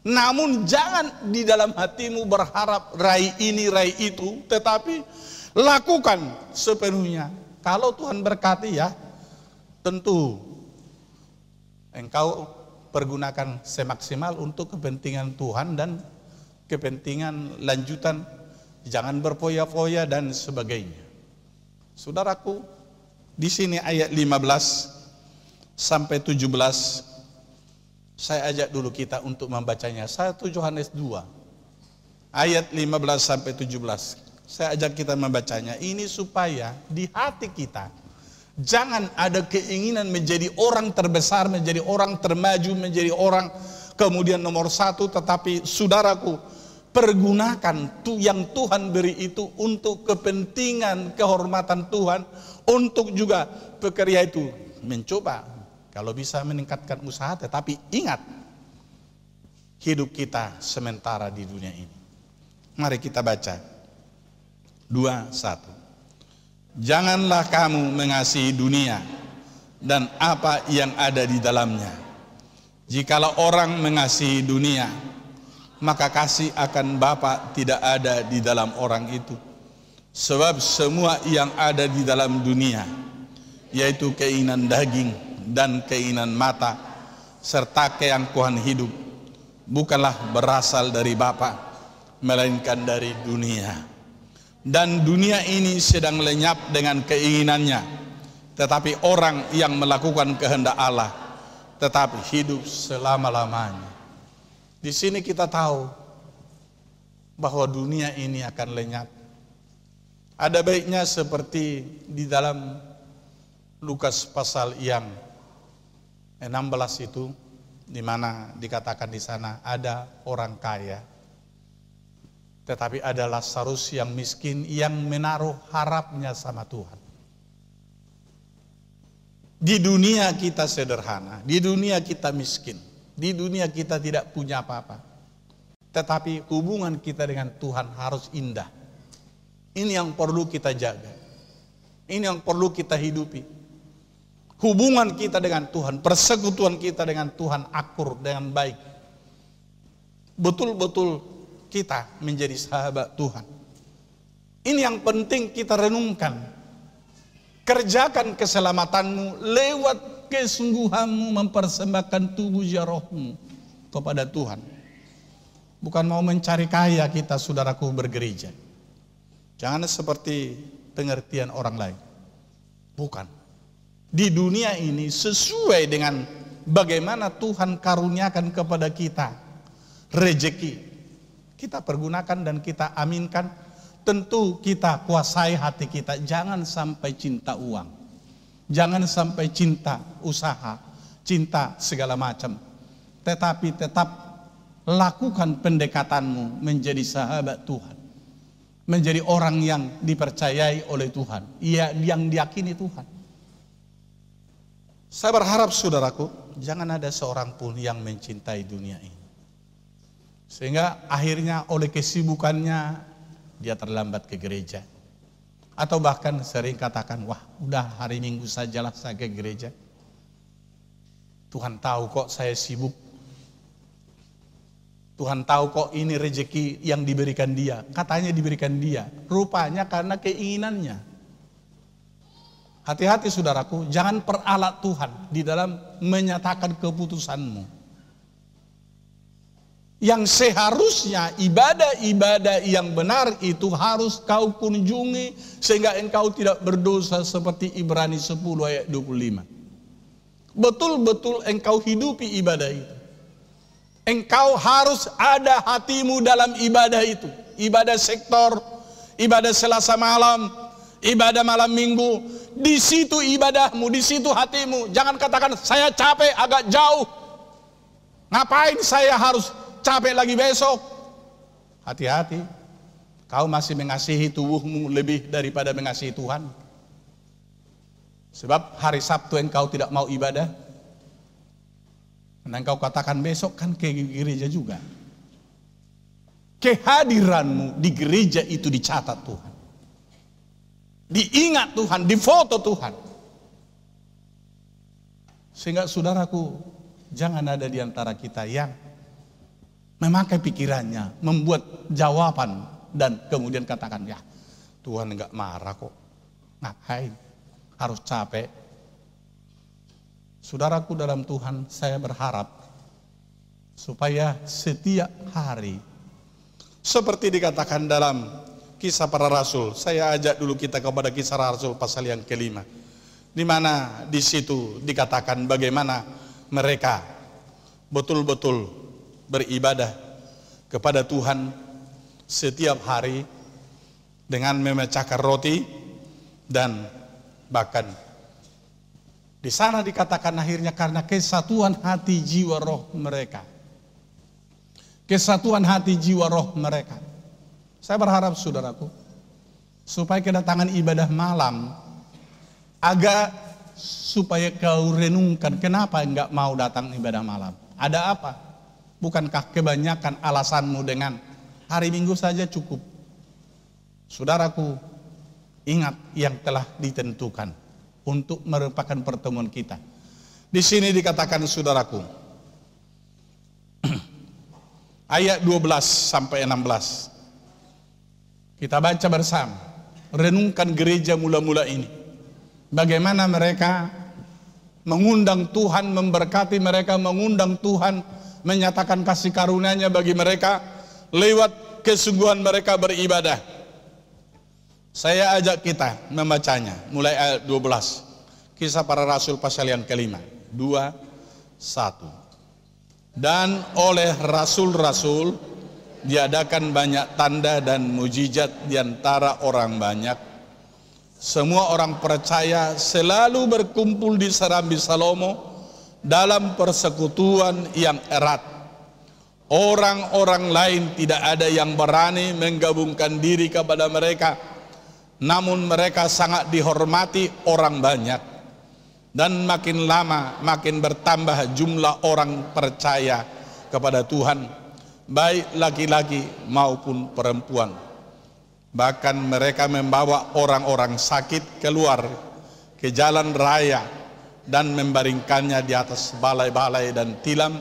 Namun jangan di dalam hatimu berharap raih ini, raih itu, tetapi lakukan sepenuhnya. Kalau Tuhan berkati ya, tentu engkau pergunakan semaksimal untuk kepentingan Tuhan dan kepentingan lanjutan. Jangan berfoya-foya dan sebagainya. Saudaraku, di sini ayat 15 sampai 17, saya ajak dulu kita untuk membacanya. 1 Yohanes 2 ayat 15 sampai 17. Saya ajak kita membacanya. Ini supaya di hati kita jangan ada keinginan menjadi orang terbesar, menjadi orang termaju, menjadi orang kemudian nomor satu. Tetapi saudaraku, pergunakan yang Tuhan beri itu untuk kepentingan kehormatan Tuhan, untuk juga pekerja itu mencoba kalau bisa meningkatkan usaha. Tetapi ingat, hidup kita sementara di dunia ini. Mari kita baca 2:1. Janganlah kamu mengasihi dunia dan apa yang ada di dalamnya. Jikalau orang mengasihi dunia, maka kasih akan Bapa tidak ada di dalam orang itu. Sebab semua yang ada di dalam dunia, yaitu keinginan daging dan keinginan mata, serta keangkuhan hidup, bukanlah berasal dari Bapa, melainkan dari dunia. Dan dunia ini sedang lenyap dengan keinginannya. Tetapi orang yang melakukan kehendak Allah tetap hidup selama-lamanya. Di sini kita tahu bahwa dunia ini akan lenyap. Ada baiknya seperti di dalam Lukas pasal yang 16 itu, di mana dikatakan di sana ada orang kaya, tetapi ada Lazarus yang miskin yang menaruh harapnya sama Tuhan. Di dunia kita sederhana, di dunia kita miskin, di dunia kita tidak punya apa-apa, tetapi hubungan kita dengan Tuhan harus indah. Ini yang perlu kita jaga, ini yang perlu kita hidupi. Hubungan kita dengan Tuhan, persekutuan kita dengan Tuhan akur dengan baik. Betul-betul kita menjadi sahabat Tuhan. Ini yang penting kita renungkan. Kerjakan keselamatanmu lewat kesungguhanmu mempersembahkan tubuh rohmu kepada Tuhan. Bukan mau mencari kaya kita, saudaraku, bergereja. Jangan seperti pengertian orang lain. Bukan. Di dunia ini sesuai dengan bagaimana Tuhan karuniakan kepada kita rezeki, kita pergunakan dan kita aminkan. Tentu kita kuasai hati kita, jangan sampai cinta uang, jangan sampai cinta usaha, cinta segala macam. Tetapi tetap lakukan pendekatanmu menjadi sahabat Tuhan, menjadi orang yang dipercayai oleh Tuhan, yang diyakini Tuhan. Saya berharap saudaraku, jangan ada seorang pun yang mencintai dunia ini, sehingga akhirnya oleh kesibukannya dia terlambat ke gereja. Atau bahkan sering katakan, wah udah hari Minggu sajalah saya ke gereja. Tuhan tahu kok saya sibuk. Tuhan tahu kok ini rezeki yang diberikan dia. Katanya diberikan dia, rupanya karena keinginannya. Hati-hati saudaraku, jangan peralat Tuhan di dalam menyatakan keputusanmu. Yang seharusnya ibadah-ibadah yang benar itu harus kau kunjungi sehingga engkau tidak berdosa, seperti Ibrani 10 ayat 25. Betul-betul engkau hidupi ibadah itu. Engkau harus ada hatimu dalam ibadah itu. Ibadah sektor, ibadah Selasa malam, ibadah malam minggu. Di situ ibadahmu, di situ hatimu. Jangan katakan saya capek agak jauh. Ngapain saya harus capek lagi besok? Hati-hati. Kau masih mengasihi tubuhmu lebih daripada mengasihi Tuhan. Sebab hari Sabtu engkau tidak mau ibadah. Dan engkau katakan besok kan ke gereja juga. Kehadiranmu di gereja itu dicatat Tuhan. Diingat Tuhan, difoto Tuhan. Sehingga saudaraku, jangan ada di antara kita yang memakai pikirannya, membuat jawaban dan kemudian katakan, ya Tuhan enggak marah kok. Ngapain? Harus capek. Saudaraku dalam Tuhan, saya berharap supaya setiap hari seperti dikatakan dalam Kisah Para Rasul. Saya ajak dulu kita kepada Kisah Rasul pasal yang ke-5, di mana di situ dikatakan bagaimana mereka betul-betul beribadah kepada Tuhan setiap hari dengan memecahkan roti, dan bahkan di sana dikatakan akhirnya karena kesatuan hati jiwa roh mereka. Kesatuan hati jiwa roh mereka. Saya berharap saudaraku, supaya kedatangan ibadah malam agak supaya kau renungkan kenapa enggak mau datang ibadah malam. Ada apa? Bukankah kebanyakan alasanmu dengan hari Minggu saja cukup? Saudaraku, ingat yang telah ditentukan untuk merupakan pertemuan kita. Di sini dikatakan saudaraku, ayat 12 sampai 16. Kita baca bersama, renungkan gereja mula-mula ini. Bagaimana mereka mengundang Tuhan, memberkati mereka, mengundang Tuhan, menyatakan kasih karunia-Nya bagi mereka lewat kesungguhan mereka beribadah. Saya ajak kita membacanya mulai ayat 12. Kisah Para Rasul pasal yang ke-5. 2, 1. Dan oleh rasul-rasul diadakan banyak tanda dan mujizat di antara orang banyak. Semua orang percaya selalu berkumpul di Serambi Salomo dalam persekutuan yang erat. Orang-orang lain tidak ada yang berani menggabungkan diri kepada mereka, namun mereka sangat dihormati orang banyak. Dan makin lama makin bertambah jumlah orang percaya kepada Tuhan, baik laki-laki maupun perempuan. Bahkan mereka membawa orang-orang sakit keluar ke jalan raya dan membaringkannya di atas balai-balai dan tilam,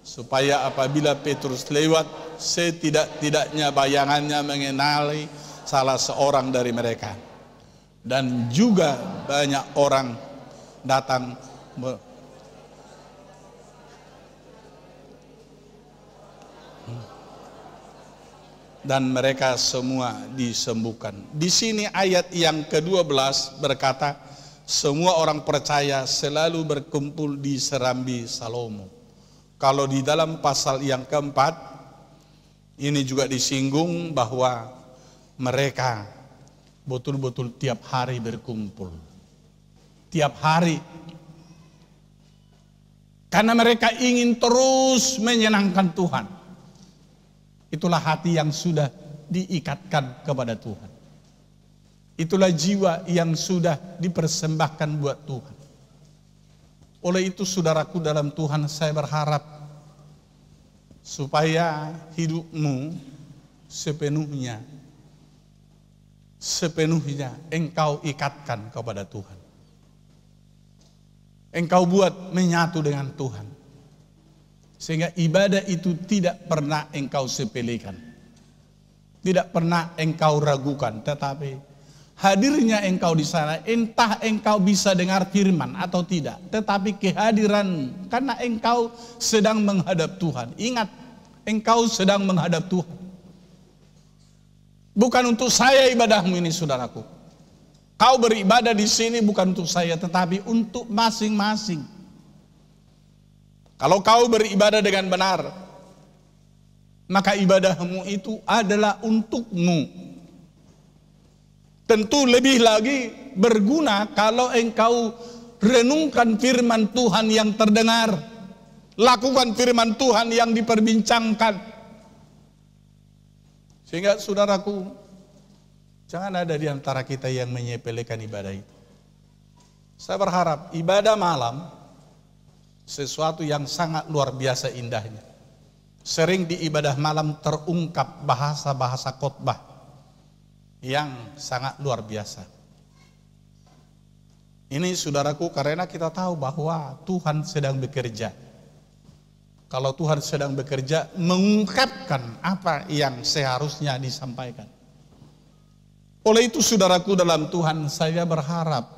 supaya apabila Petrus lewat, setidak-tidaknya bayangannya mengenali salah seorang dari mereka. Dan juga banyak orang datang dan mereka semua disembuhkan. Di sini ayat yang ke-12 berkata, semua orang percaya selalu berkumpul di Serambi Salomo. Kalau di dalam pasal yang ke-4 ini juga disinggung bahwa mereka betul-betul tiap hari berkumpul. Tiap hari. Karena mereka ingin terus menyenangkan Tuhan. Itulah hati yang sudah diikatkan kepada Tuhan. Itulah jiwa yang sudah dipersembahkan buat Tuhan. Oleh itu saudaraku dalam Tuhan, saya berharap supaya hidupmu sepenuhnya engkau ikatkan kepada Tuhan. Engkau buat menyatu dengan Tuhan. Sehingga ibadah itu tidak pernah engkau sepelekan. Tidak pernah engkau ragukan. Tetapi hadirnya engkau di sana, entah engkau bisa dengar firman atau tidak. Tetapi kehadiran, karena engkau sedang menghadap Tuhan. Ingat, engkau sedang menghadap Tuhan. Bukan untuk saya ibadahmu ini saudaraku. Kau beribadah di sini bukan untuk saya, tetapi untuk masing-masing. Kalau kau beribadah dengan benar, maka ibadahmu itu adalah untukmu. Tentu lebih lagi berguna kalau engkau renungkan firman Tuhan yang terdengar, lakukan firman Tuhan yang diperbincangkan. Sehingga saudaraku, jangan ada di antara kita yang menyepelekan ibadah itu. Saya berharap ibadah malam sesuatu yang sangat luar biasa indahnya. Sering di ibadah malam terungkap bahasa-bahasa khotbah yang sangat luar biasa. Ini saudaraku, karena kita tahu bahwa Tuhan sedang bekerja. Kalau Tuhan sedang bekerja, mengungkapkan apa yang seharusnya disampaikan. Oleh itu saudaraku dalam Tuhan, saya berharap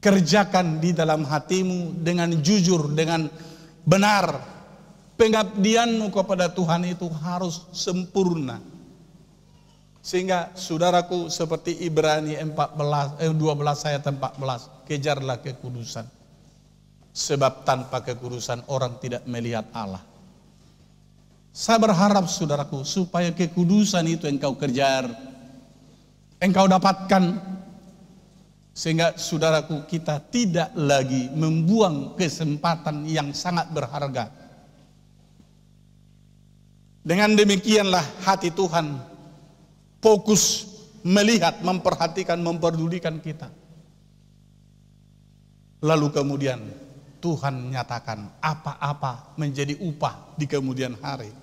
kerjakan di dalam hatimu dengan jujur, dengan benar. Pengabdianmu kepada Tuhan itu harus sempurna. Sehingga saudaraku, seperti Ibrani 12 ayat 14, kejarlah kekudusan. Sebab tanpa kekudusan orang tidak melihat Allah. Saya berharap saudaraku, supaya kekudusan itu engkau kejar, engkau dapatkan. Sehingga saudaraku, kita tidak lagi membuang kesempatan yang sangat berharga. Dengan demikianlah hati Tuhan fokus melihat, memperhatikan, memperdulikan kita. Lalu kemudian Tuhan nyatakan apa-apa menjadi upah di kemudian hari.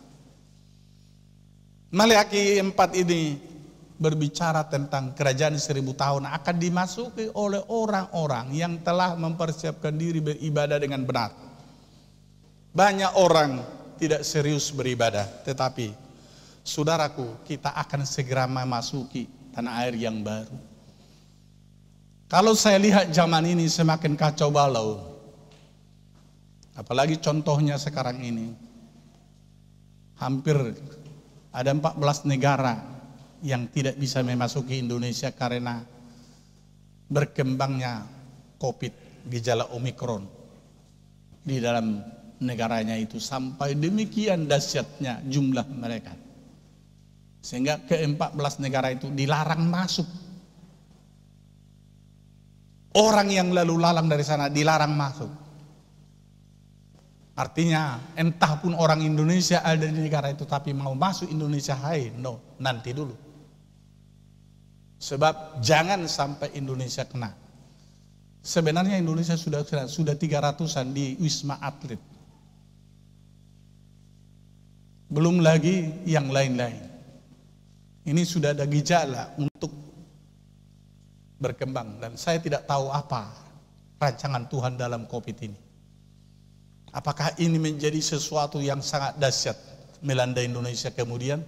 Maleakhi 4 ini berbicara tentang kerajaan 1000 tahun akan dimasuki oleh orang-orang yang telah mempersiapkan diri beribadah dengan benar. Banyak orang tidak serius beribadah, tetapi saudaraku, kita akan segera memasuki tanah air yang baru. Kalau saya lihat zaman ini semakin kacau balau, apalagi contohnya sekarang ini, hampir ada 14 negara yang tidak bisa memasuki Indonesia karena berkembangnya COVID, gejala Omikron di dalam negaranya itu, sampai demikian dahsyatnya jumlah mereka. Sehingga ke-14 negara itu dilarang masuk. Orang yang lalu lalang dari sana dilarang masuk. Artinya entah pun orang Indonesia ada di negara itu, tapi mau masuk Indonesia, hai, no, nanti dulu. Sebab jangan sampai Indonesia kena. Sebenarnya Indonesia sudah 300-an di Wisma Atlet. Belum lagi yang lain-lain. Ini sudah ada gejala untuk berkembang. Dan saya tidak tahu apa rancangan Tuhan dalam COVID ini. Apakah ini menjadi sesuatu yang sangat dahsyat melanda Indonesia kemudian?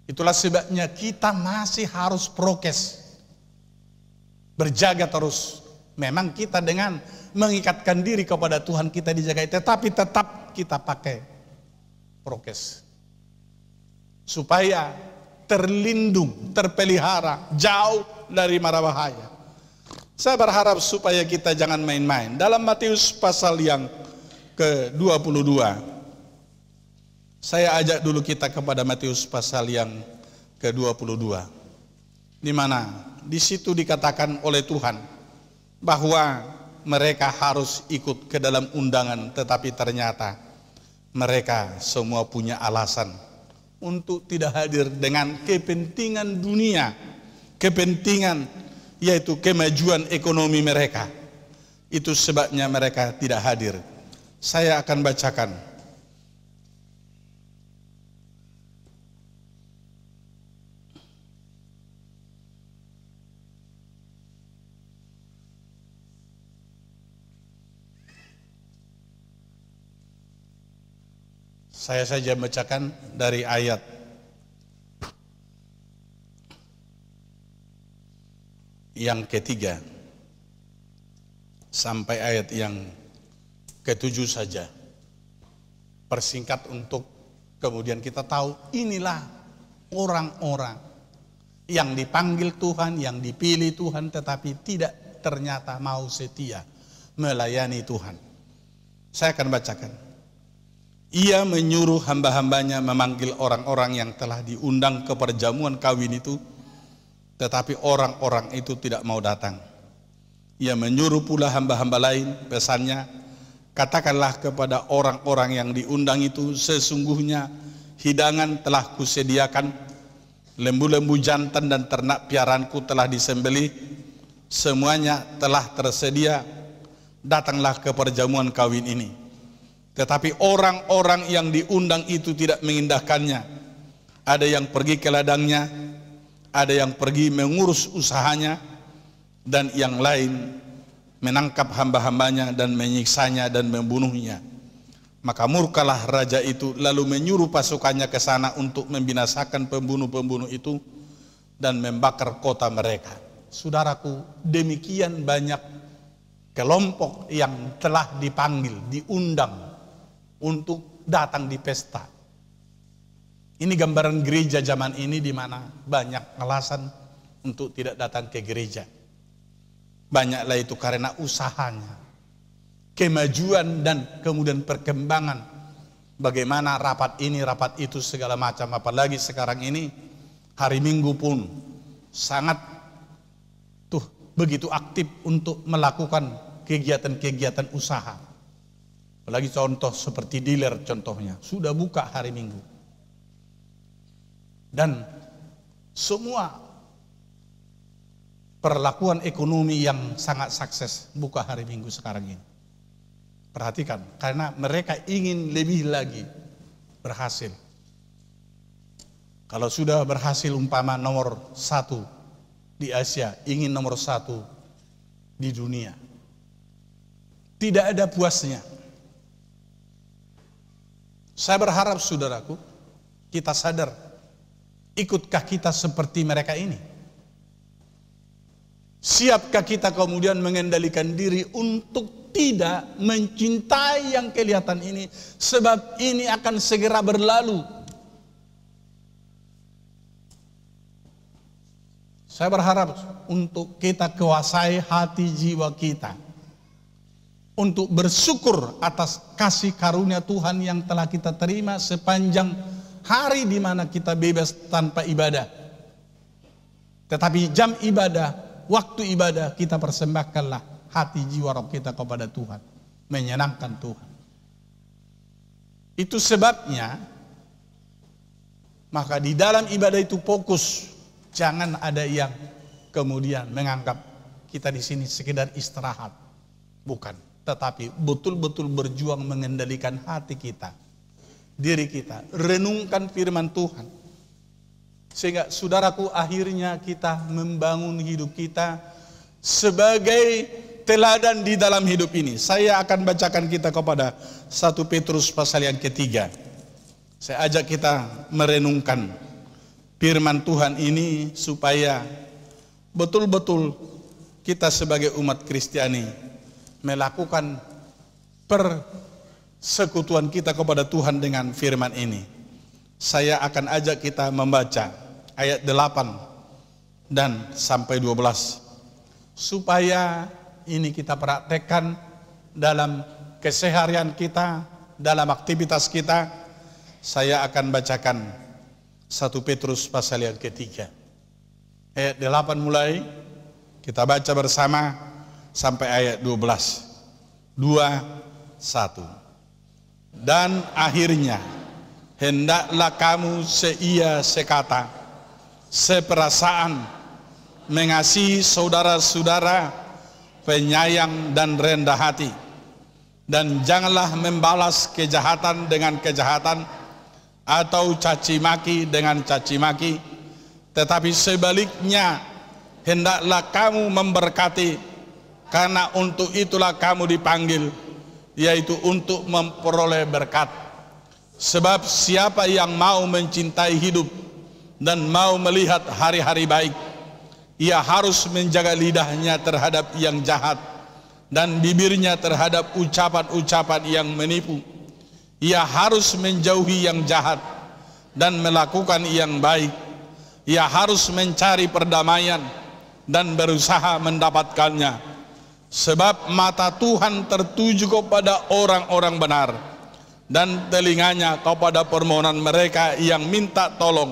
Itulah sebabnya kita masih harus prokes. Berjaga terus. Memang kita dengan mengikatkan diri kepada Tuhan kita dijaga, tetapi tetap kita pakai prokes supaya terlindung, terpelihara, jauh dari mara bahaya. Saya berharap supaya kita jangan main-main. Dalam Matius pasal yang ke-22, saya ajak dulu kita kepada Matius pasal yang ke-22, di mana di situ dikatakan oleh Tuhan bahwa mereka harus ikut ke dalam undangan, tetapi ternyata mereka semua punya alasan untuk tidak hadir dengan kepentingan dunia, kepentingan yaitu kemajuan ekonomi mereka. Itu sebabnya mereka tidak hadir. Saya akan bacakan. Saya saja bacakan dari ayat yang ketiga sampai ayat yang ke-7 saja. Persingkat untuk kemudian kita tahu inilah orang-orang yang dipanggil Tuhan, yang dipilih Tuhan, tetapi tidak ternyata mau setia melayani Tuhan. Saya akan bacakan. Ia menyuruh hamba-hambanya memanggil orang-orang yang telah diundang ke perjamuan kawin itu, tetapi orang-orang itu tidak mau datang. Ia menyuruh pula hamba-hamba lain, pesannya, katakanlah kepada orang-orang yang diundang itu, sesungguhnya hidangan telah kusediakan, lembu-lembu jantan dan ternak piaraanku telah disembelih, semuanya telah tersedia, datanglah ke perjamuan kawin ini. Tetapi orang-orang yang diundang itu tidak mengindahkannya. Ada yang pergi ke ladangnya, ada yang pergi mengurus usahanya, dan yang lain menangkap hamba-hambanya dan menyiksanya dan membunuhnya. Maka murkalah raja itu, lalu menyuruh pasukannya ke sana untuk membinasakan pembunuh-pembunuh itu dan membakar kota mereka. Saudaraku, demikian banyak kelompok yang telah dipanggil, diundang untuk datang di pesta. Ini gambaran gereja zaman ini, di mana banyak alasan untuk tidak datang ke gereja. Banyaklah itu karena usahanya, kemajuan dan kemudian perkembangan. Bagaimana rapat ini, rapat itu, segala macam. Apalagi sekarang ini hari Minggu pun sangat begitu aktif untuk melakukan kegiatan-kegiatan usaha. Apalagi contoh seperti dealer contohnya, sudah buka hari Minggu. Dan semua perlakuan ekonomi yang sangat sukses buka hari Minggu sekarang ini. Perhatikan, karena mereka ingin lebih lagi berhasil. Kalau sudah berhasil umpama nomor 1 di Asia, ingin nomor 1 di dunia. Tidak ada puasnya. Saya berharap saudaraku, kita sadar, ikutkah kita seperti mereka ini? Siapkah kita kemudian mengendalikan diri untuk tidak mencintai yang kelihatan ini, sebab ini akan segera berlalu. Saya berharap untuk kita kuasai hati jiwa kita, untuk bersyukur atas kasih karunia Tuhan yang telah kita terima sepanjang hari di mana kita bebas tanpa ibadah. Tetapi jam ibadah, waktu ibadah, kita persembahkanlah hati jiwa roh kita kepada Tuhan, menyenangkan Tuhan. Itu sebabnya maka di dalam ibadah itu fokus, jangan ada yang kemudian menganggap kita di sini sekedar istirahat, bukan, tetapi betul-betul berjuang mengendalikan hati kita, diri kita, renungkan firman Tuhan. Sehingga saudaraku, akhirnya kita membangun hidup kita sebagai teladan di dalam hidup ini. Saya akan bacakan kita kepada 1 Petrus pasal yang ketiga. Saya ajak kita merenungkan firman Tuhan ini supaya betul-betul kita sebagai umat Kristiani melakukan persekutuan kita kepada Tuhan dengan firman ini. Saya akan ajak kita membaca ayat 8 dan sampai 12 supaya ini kita praktekkan dalam keseharian kita, dalam aktivitas kita. Saya akan bacakan 1 Petrus pasal yang ketiga ayat 8 mulai, kita baca bersama sampai ayat 12. 2, 1. Dan akhirnya hendaklah kamu seia sekata, seperasaan, mengasihi saudara-saudara, penyayang dan rendah hati, dan janganlah membalas kejahatan dengan kejahatan atau caci maki dengan caci maki, tetapi sebaliknya hendaklah kamu memberkati, karena untuk itulah kamu dipanggil, yaitu untuk memperoleh berkat. Sebab siapa yang mau mencintai hidup dan mau melihat hari-hari baik, ia harus menjaga lidahnya terhadap yang jahat dan bibirnya terhadap ucapan-ucapan yang menipu. Ia harus menjauhi yang jahat dan melakukan yang baik. Ia harus mencari perdamaian dan berusaha mendapatkannya. Sebab mata Tuhan tertuju kepada orang-orang benar, dan telinganya kepada permohonan mereka yang minta tolong,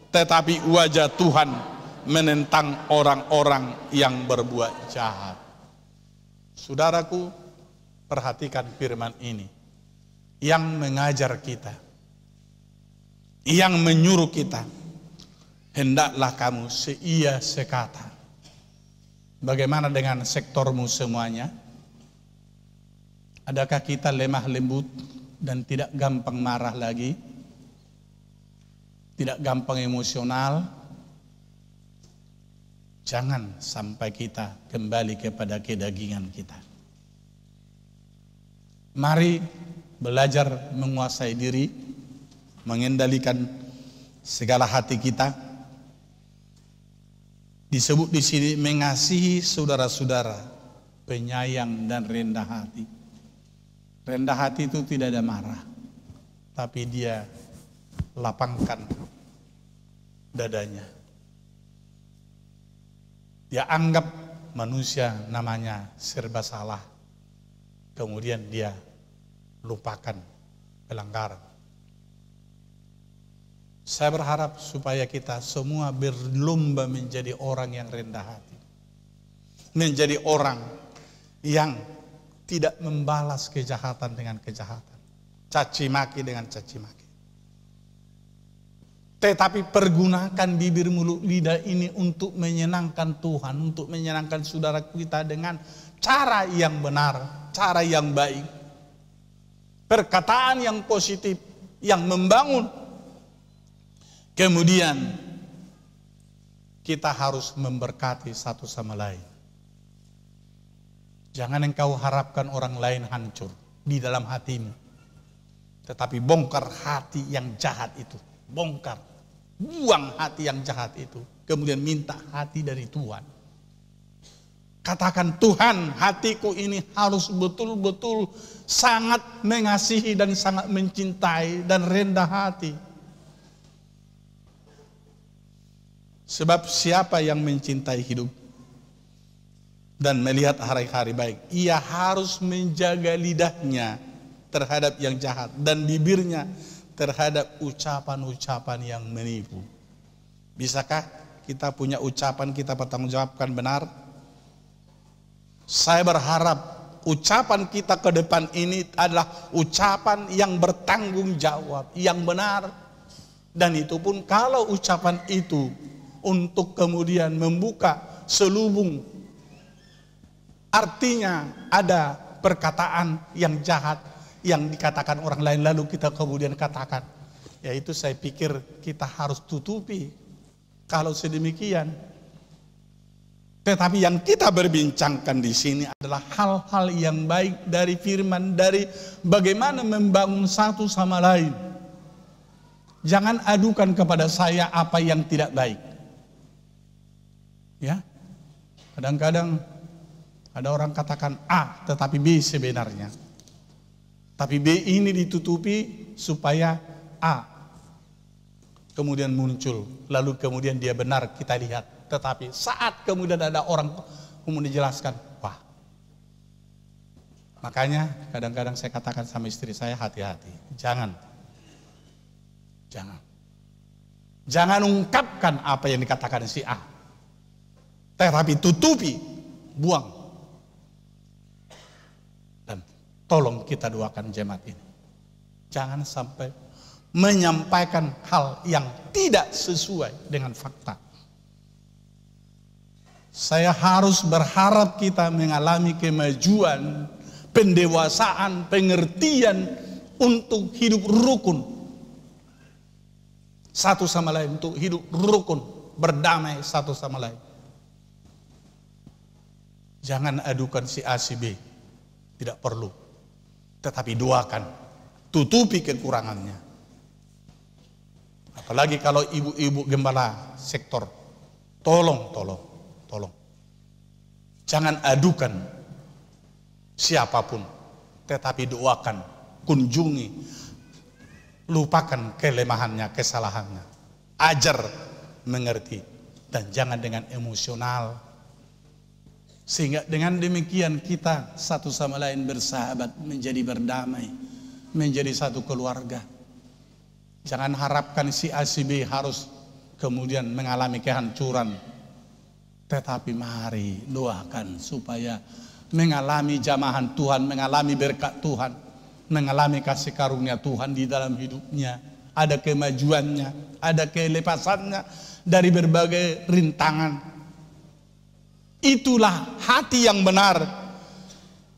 tetapi wajah Tuhan menentang orang-orang yang berbuat jahat. Saudaraku, perhatikan firman ini yang mengajar kita, yang menyuruh kita, hendaklah kamu seia sekata. Bagaimana dengan sektormu semuanya? Adakah kita lemah lembut dan tidak gampang marah lagi? Tidak gampang emosional? Jangan sampai kita kembali kepada kedagingan kita. Mari belajar menguasai diri, mengendalikan segala hati kita. Disebut di sini mengasihi saudara-saudara, penyayang dan rendah hati. Rendah hati itu tidak ada marah, tapi dia lapangkan dadanya. Dia anggap manusia namanya serba salah, kemudian dia lupakan pelanggaran. Saya berharap supaya kita semua berlomba menjadi orang yang rendah hati, menjadi orang yang tidak membalas kejahatan dengan kejahatan, caci maki dengan caci maki. Tetapi pergunakan bibir, mulut, lidah ini untuk menyenangkan Tuhan, untuk menyenangkan saudara kita dengan cara yang benar, cara yang baik, perkataan yang positif, yang membangun. Kemudian kita harus memberkati satu sama lain. Jangan engkau harapkan orang lain hancur di dalam hatimu, tetapi bongkar hati yang jahat itu. Bongkar, buang hati yang jahat itu. Kemudian minta hati dari Tuhan. Katakan, Tuhan, hatiku ini harus betul-betul sangat mengasihi dan sangat mencintai dan rendah hati. Sebab siapa yang mencintai hidup dan melihat hari-hari baik, ia harus menjaga lidahnya terhadap yang jahat dan bibirnya terhadap ucapan-ucapan yang menipu. Bisakah kita punya ucapan kita bertanggungjawabkan benar? Saya berharap ucapan kita ke depan ini adalah ucapan yang bertanggung jawab, yang benar. Dan itu pun kalau ucapan itu untuk kemudian membuka selubung, artinya ada perkataan yang jahat yang dikatakan orang lain lalu kita kemudian katakan, yaitu saya pikir kita harus tutupi kalau sedemikian. Tetapi yang kita berbincangkan di sini adalah hal-hal yang baik dari firman, dari bagaimana membangun satu sama lain. Jangan adukan kepada saya apa yang tidak baik. Ya, kadang-kadang ada orang katakan A tetapi B sebenarnya. Tapi B ini ditutupi supaya A kemudian muncul. Lalu kemudian dia benar kita lihat. Tetapi saat kemudian ada orang kemudian dijelaskan, wah. Makanya kadang-kadang saya katakan sama istri saya, hati-hati. Jangan ungkapkan apa yang dikatakan si A. Tetapi tutupi, buang. Dan tolong kita doakan jemaat ini. Jangan sampai menyampaikan hal yang tidak sesuai dengan fakta. Saya harus berharap kita mengalami kemajuan, pendewasaan, pengertian untuk hidup rukun. Satu sama lain, untuk hidup rukun, berdamai satu sama lain. Jangan adukan si A, si B. Tidak perlu. Tetapi doakan. Tutupi kekurangannya. Apalagi kalau ibu-ibu gembala sektor. Tolong. Jangan adukan siapapun. Tetapi doakan. Kunjungi. Lupakan kelemahannya, kesalahannya. Ajar mengerti. Dan jangan dengan emosional. Sehingga dengan demikian kita satu sama lain bersahabat, menjadi berdamai. menjadi satu keluarga. Jangan harapkan si A si B harus kemudian mengalami kehancuran. Tetapi mari doakan supaya mengalami jamahan Tuhan, mengalami berkat Tuhan, mengalami kasih karunia Tuhan di dalam hidupnya. Ada kemajuannya, ada kelepasannya dari berbagai rintangan. Itulah hati yang benar.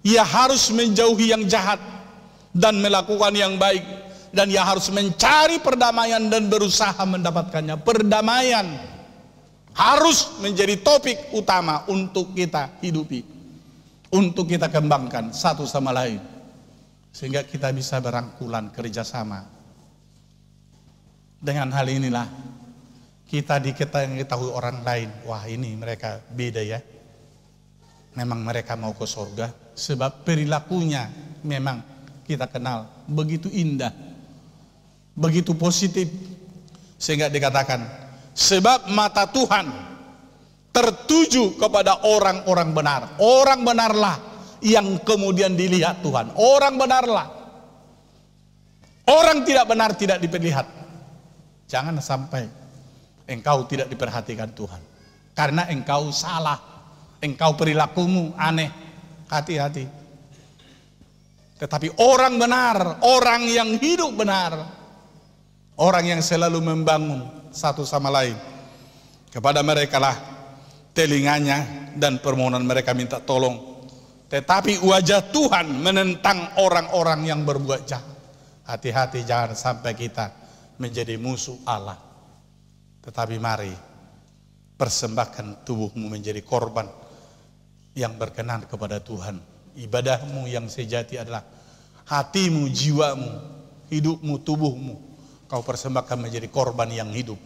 Ia harus menjauhi yang jahat dan melakukan yang baik. Dan ia harus mencari perdamaian dan berusaha mendapatkannya. Perdamaian harus menjadi topik utama untuk kita hidupi, untuk kita kembangkan satu sama lain, sehingga kita bisa berangkulan kerjasama. Dengan hal inilah kita diketahui orang lain, wah ini mereka beda ya, memang mereka mau ke surga, sebab perilakunya memang kita kenal begitu indah, begitu positif, sehingga dikatakan sebab mata Tuhan tertuju kepada orang-orang benar. Orang benarlah yang kemudian dilihat Tuhan. Orang benarlah. Orang tidak benar tidak diperlihat. Jangan sampai engkau tidak diperhatikan Tuhan, karena engkau salah, engkau perilakumu aneh. Hati-hati. Tetapi orang benar, orang yang hidup benar, orang yang selalu membangun satu sama lain, kepada mereka lah telinganya dan permohonan mereka minta tolong. Tetapi wajah Tuhan menentang orang-orang yang berbuat jahat. Hati-hati, jangan sampai kita menjadi musuh Allah. Tetapi mari persembahkan tubuhmu menjadi korban yang berkenan kepada Tuhan. Ibadahmu yang sejati adalah hatimu, jiwamu, hidupmu, tubuhmu. Kau persembahkan menjadi korban yang hidup,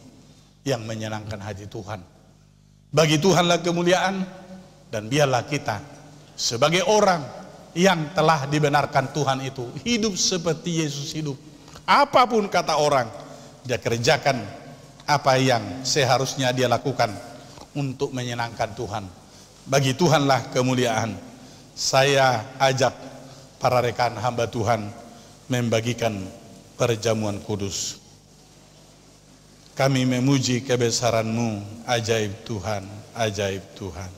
yang menyenangkan hati Tuhan. Bagi Tuhanlah kemuliaan, dan biarlah kita sebagai orang yang telah dibenarkan Tuhan itu hidup seperti Yesus hidup. Apapun kata orang, dia kerjakan apa yang seharusnya dia lakukan untuk menyenangkan Tuhan. Bagi Tuhanlah kemuliaan. Saya ajak para rekan hamba Tuhan membagikan perjamuan kudus. Kami memuji kebesaran-Mu, ajaib Tuhan, ajaib Tuhan.